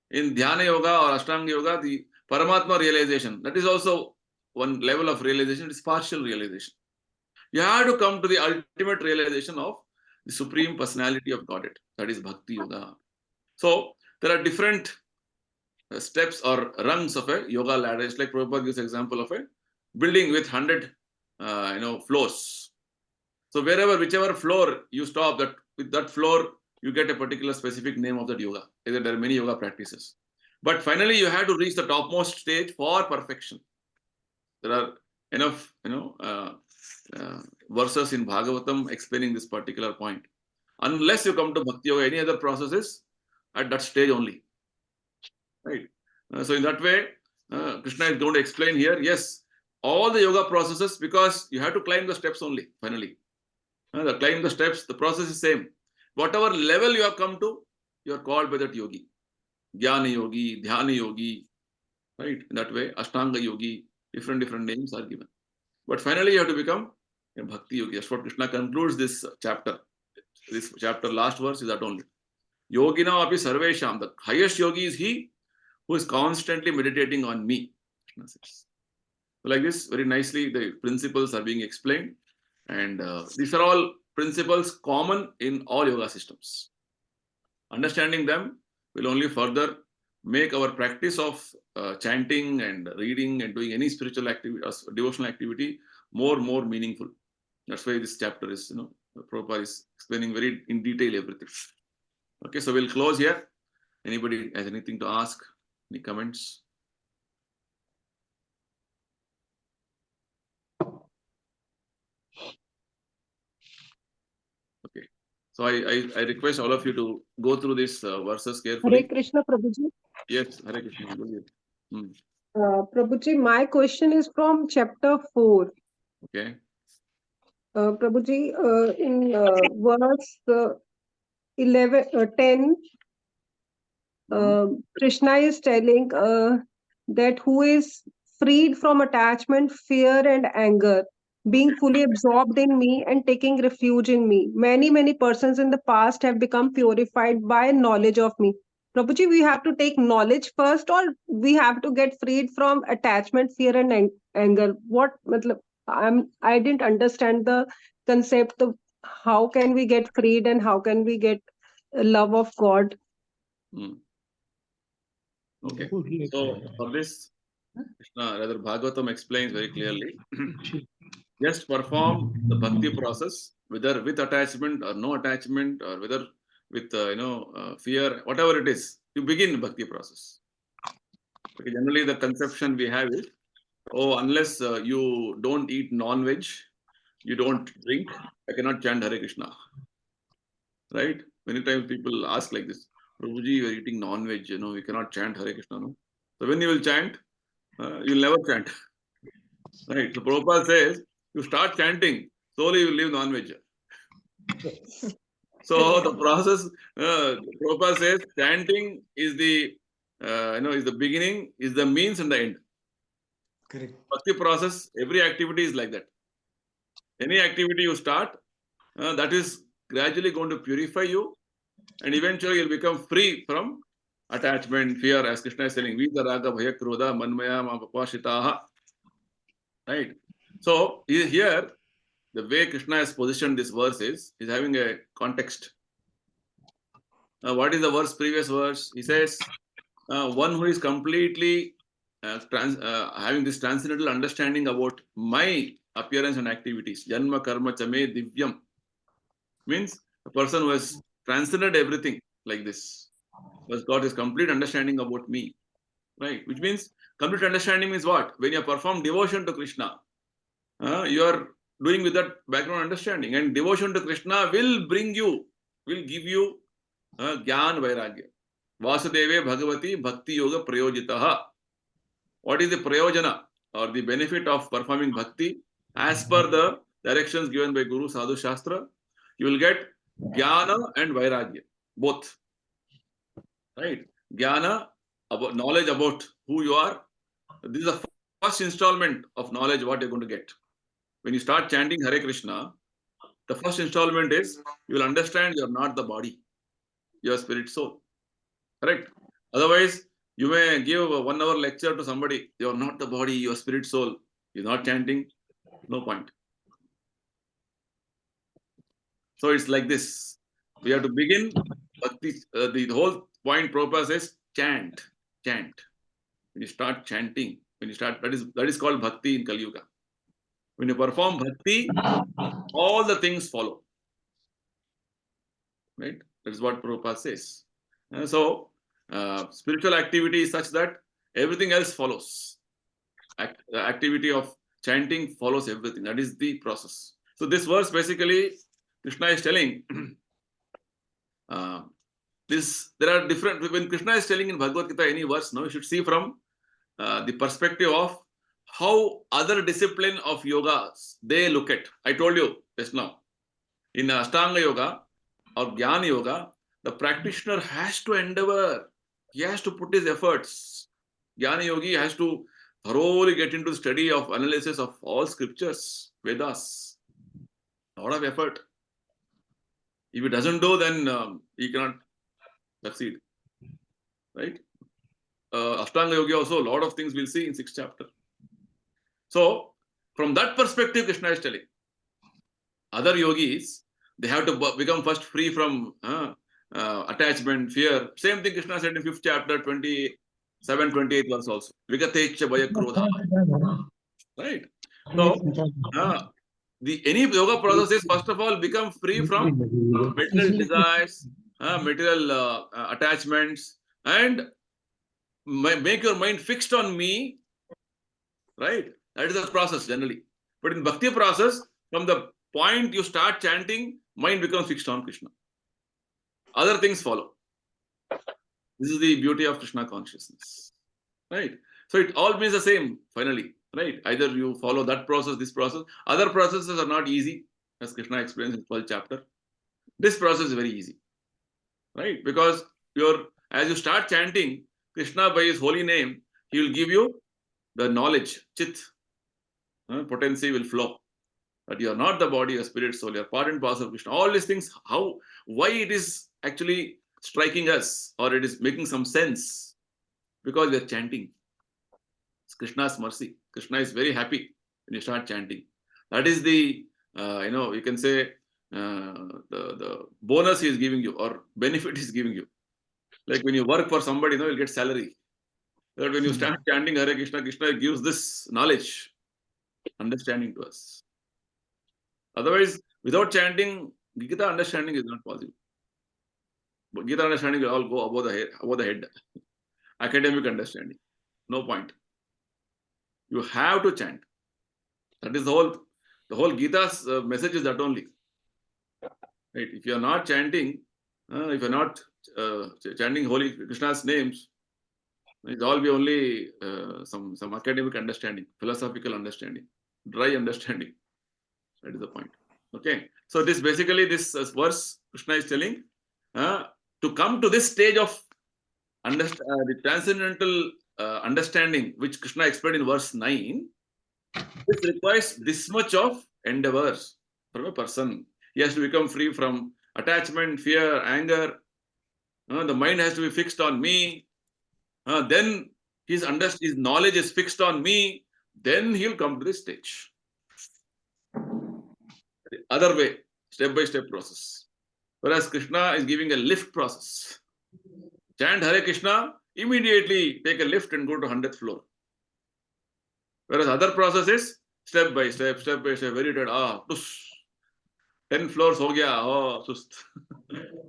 In Dhyana yoga or Ashtanga yoga, the Paramatma realization, that is also one level of realization, it is partial realization. You have to come to the ultimate realization of the Supreme Personality of Godhead. That is Bhakti Yoga. So there are different steps or rungs of a yoga ladder. It's like Prabhupada gives example of a building with 100 floors. So whichever floor you stop, that with that floor you get a particular specific name of that yoga. Either there are many yoga practices, but finally you have to reach the topmost stage for perfection. There are enough verses in Bhagavatam explaining this particular point. Unless you come to Bhakti Yoga, any other processes at that stage only. Right. So in that way, Krishna is going to explain here, yes, all the yoga processes, because you have to climb the steps only, finally. Climb the steps, the process is same. Whatever level you have come to, you are called by that yogi. Jnana yogi, Dhyana yogi, right? In that way, Ashtanga yogi, different names are given. But finally, you have to become a bhakti yogi. That's what Krishna concludes this chapter. This chapter, last verse is that only. Yogina api sarvesham. The highest yogi is he who is constantly meditating on me. Krishna says. So like this, very nicely, the principles are being explained. And these are all principles common in all yoga systems. Understanding them will only further make our practice of chanting and reading and doing any spiritual activity or devotional activity more meaningful. That's why this chapter is, Prabhupada is explaining very in detail everything. Okay, so we'll close here. Anybody has anything to ask? Any comments? Okay. So I request all of you to go through these verses carefully. Hare Krishna, Prabhuji. Yes, Hare Krishna. Go ahead. Prabhuji, my question is from chapter 4. Okay. Prabhuji, in verse 10, Krishna is telling that who is freed from attachment, fear, and anger, being fully absorbed in me and taking refuge in me. Many persons in the past have become purified by knowledge of me. Prabhuji, we have to take knowledge first, or we have to get freed from attachment, fear, and anger. What? I didn't understand the concept of how can we get freed and how can we get love of God. Okay. So for this, Krishna, rather Bhagavatam explains very clearly. Just perform the bhakti process, whether with attachment or no attachment, or whether with fear, whatever it is. You begin the bhakti process. Okay, generally, the conception we have is, unless you don't eat non-veg, you don't drink, I cannot chant Hare Krishna. Right? Many times people ask like this, Prabhuji, you are eating non-veg, we cannot chant Hare Krishna. No? So when you will chant, you'll never chant. Right? So Prabhupada says, you start chanting, slowly you will leave non-veg. So the process, Prabhupada says, chanting is the, is the beginning, is the means and the end. Correct. Bhakti process, every activity is like that. Any activity you start, that is gradually going to purify you, and eventually you'll become free from attachment, fear, as Krishna is saying, Vita Raga Bhaya Krodha Manmaya Mapapashitaha. Right? So here, the way Krishna has positioned this verse is having a context. What is the previous verse? He says, one who is completely having this transcendental understanding about my appearance and activities, Janma Karma Chame Divyam, means a person who has transcended everything like this, has got his complete understanding about me, right? Which means complete understanding is what? When you perform devotion to Krishna, you are doing with that background understanding, and devotion to Krishna will give you Gyan Vairagya. Vasudeve Bhagavati Bhakti Yoga Prayojitaha. What is the prayojana or the benefit of performing bhakti? As per the directions given by Guru Sadhu Shastra, you will get jnana and vairagya, both. Right? Jnana, about knowledge about who you are. This is the first installment of knowledge what you're going to get. When you start chanting Hare Krishna, the first installment is you will understand you are not the body, you are spirit soul. Correct? Otherwise, you may give a 1 hour lecture to somebody, you are not the body, you are spirit soul. You're not chanting, no point. So it's like this. We have to begin, but the whole point Prabhupada says chant, chant. When you start chanting, when you start, that is called bhakti in Kali Yuga. When you perform bhakti, all the things follow. Right? That is what Prabhupada says. And so, spiritual activity is such that everything else follows. The activity of chanting follows everything. That is the process. So this verse basically, Krishna is telling, there are different, when Krishna is telling in Bhagavad Gita any verse, no, you should see from the perspective of how other discipline of yogas, they look at. I told you just now, in Ashtanga Yoga or Jnana Yoga, the practitioner has to endeavor, he has to put his efforts. Jnana Yogi has to thoroughly get into the study of analysis of all scriptures, Vedas. A lot of effort. If he doesn't do, then he cannot succeed. Right? Ashtanga Yogi also, a lot of things we'll see in 6th chapter. So, from that perspective, Krishna is telling. Other yogis, they have to become first free from attachment, fear. Same thing Krishna said in 5th chapter, 27, 28 verse also. Vigatecha Bhaya Krodha. Right? So, any yoga process is first of all become free from material desires, material attachments, and make your mind fixed on me. Right? That is the process generally. But in bhakti process, from the point you start chanting, mind becomes fixed on Krishna. Other things follow. This is the beauty of Krishna consciousness. Right? So it all means the same finally. Right? Either you follow that process, this process. Other processes are not easy, as Krishna explains in 12th chapter. This process is very easy. Right? Because as you start chanting Krishna by his holy name, he will give you the knowledge, chit, potency will flow. But you are not the body, your spirit, soul, you are part and parcel of Krishna. All these things, why it is actually striking us or it is making some sense? Because we are chanting. It's Krishna's mercy. Krishna is very happy when you start chanting. That is the, you can say, the bonus he is giving you or benefit he is giving you. Like when you work for somebody, you'll get salary. That when you start chanting Hare Krishna, Krishna gives this knowledge, understanding to us. Otherwise, without chanting, Gita understanding is not possible. But Gita understanding will all go above the head. Academic understanding, no point. You have to chant. That is the whole Gita's message is that only. Right? If you are not chanting, if you are not chanting Holy Krishna's names, it all be only some academic understanding, philosophical understanding, dry understanding. That is the point. Okay. So this verse Krishna is telling to come to this stage of the transcendental understanding, which Krishna explained in verse 9. This requires this much of endeavors from a person. He has to become free from attachment, fear, anger. The mind has to be fixed on me. Then his knowledge is fixed on me. Then he'll come to this stage. The other way, step-by-step process. Whereas Krishna is giving a lift process. Chant Hare Krishna, immediately take a lift and go to 100th floor. Whereas other process is step by step, very tired. 10 floors ho gaya, sust.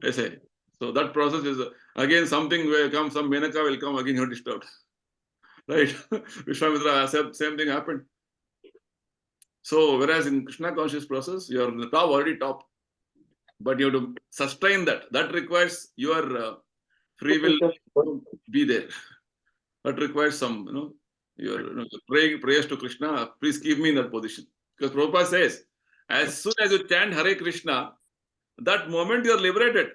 Aise. So that process is again something will come, some Menaka will come, again you're disturbed. Right? Vishwamitra, same thing happened. So whereas in Krishna conscious process, you're on the top, already top. But you have to sustain that. That requires your free will be there. That requires some, your prayers to Krishna. Please keep me in that position. Because Prabhupada says, as soon as you chant Hare Krishna, that moment you are liberated.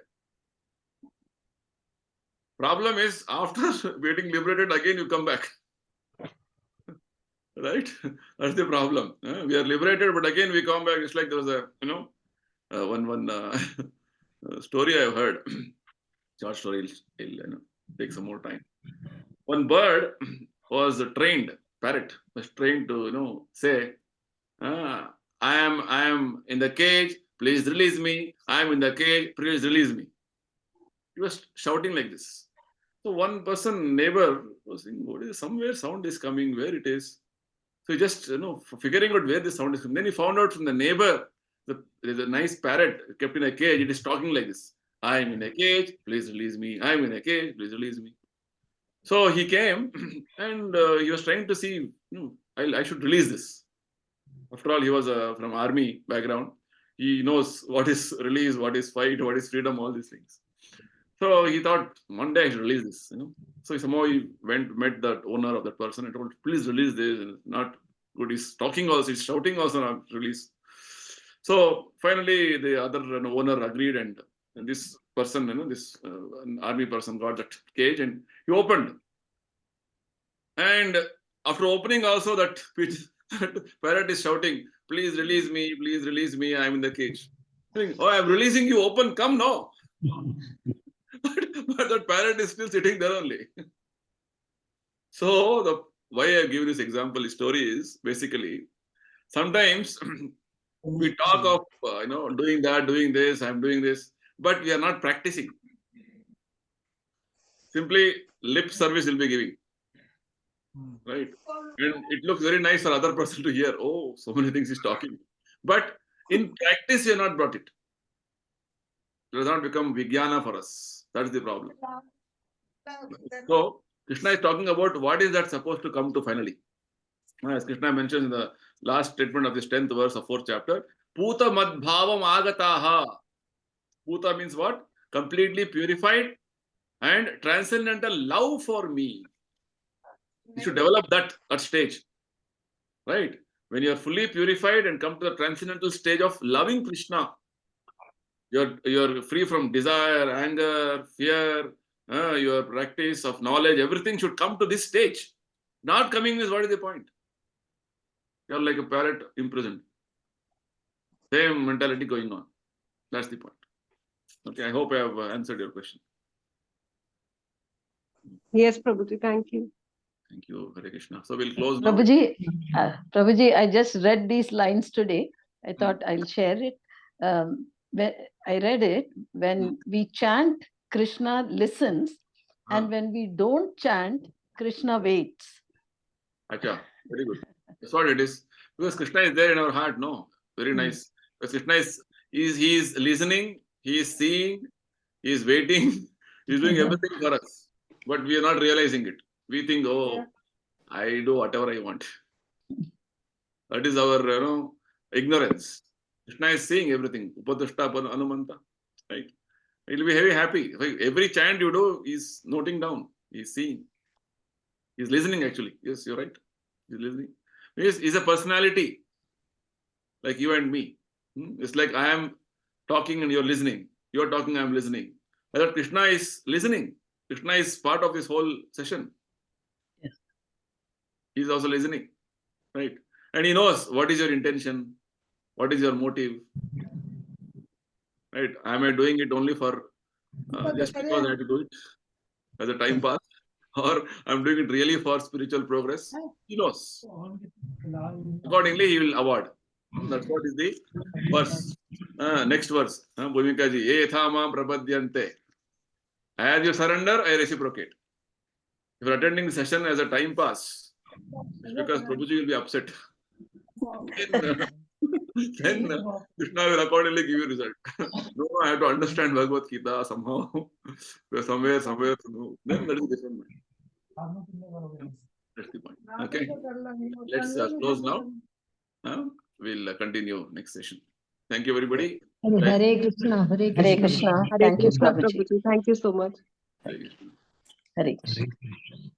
Problem is, after getting liberated, again you come back. Right? That's the problem. We are liberated, but again we come back. It's like there was a, one story I've heard. Short story, it'll take some more time. One bird was trained, parrot was trained to, say, I am in the cage, please release me. I am in the cage, please release me. He was shouting like this. So one person, neighbor, was saying, what is somewhere sound is coming, where it is. So he just, figuring out where the sound is coming. Then he found out from the neighbor, there's a nice parrot kept in a cage. It is talking like this. I am in a cage, please release me. I am in a cage, please release me. So he came and he was trying to see, I should release this. After all, he was from army background. He knows what is release, what is fight, what is freedom, all these things. So he thought, one day I should release this. So somehow he met that owner of that person and told, please release this. And it's not good. He's talking also, he's shouting also, not release. So finally, the other owner agreed, and this person, this army person got that cage and he opened. And after opening also, that parrot is shouting, please release me, I'm in the cage. Oh, I'm releasing you, open, come now. But that parrot is still sitting there only. So why I give this example story is basically, sometimes we talk of doing that, doing this, I'm doing this, but we are not practicing. Simply lip service will be giving. Right? And it looks very nice for other person to hear, oh, so many things he's talking. But in practice, we have not brought it. It does not become Vijnana for us. That's the problem. So Krishna is talking about what is that supposed to come to finally. As Krishna mentions in the last statement of this 10th verse of 4th chapter, Puta madbhavam agataha. Puta means what? Completely purified and transcendental love for me. You should develop that at stage. Right? When you are fully purified and come to the transcendental stage of loving Krishna, you're free from desire, anger, fear, your practice of knowledge, everything should come to this stage. Not coming is what is the point? You're like a parrot imprisoned. Same mentality going on. That's the point. Okay, I hope I have answered your question. Yes, Prabhuji, thank you. Thank you, Hare Krishna. So we'll close now. Prabhuji, I just read these lines today. I thought I'll share it. When I read it, when we chant, Krishna listens, and when we don't chant, Krishna waits. Acha, very good. That's what it is. Because Krishna is there in our heart, no? Very nice. Because Krishna he is listening, he is seeing, he is waiting, he is doing everything for us. But we are not realizing it. We think, oh, I do whatever I want. That is our, ignorance. Krishna is seeing everything. Upadishta Anumanta. Right? He'll be very happy. Every chant you do, he's noting down. He's seeing. He's listening actually. Yes, you're right. He's listening. He's a personality. Like you and me. It's like I am talking and you're listening. You're talking, I'm listening. I thought Krishna is listening. Krishna is part of this whole session. Yes. He's also listening. Right? And he knows what is your intention, what is your motive. Right? Am I doing it only for just because I have to do it as a time pass? Or I'm doing it really for spiritual progress? He knows. Accordingly, he will award. That's what is the verse. Next verse. Bhumika ji. Etha ma prapadyante. As you surrender, I reciprocate. If you're attending the session as a time pass, it's because Prabhuji will be upset. Then Krishna will accordingly give you result. No, I have to understand Bhagavad Gita somehow. somewhere. Then that is a different mind. That's the point. Okay. Let's close now. We'll continue next session. Thank you, everybody. Hare Krishna. Hare Hare Krishna. Krishna. Hare Thank you, Krishna, Prabhuji. Prabhuji. Thank you so much. Hare Krishna. Hare Krishna. Hare Krishna.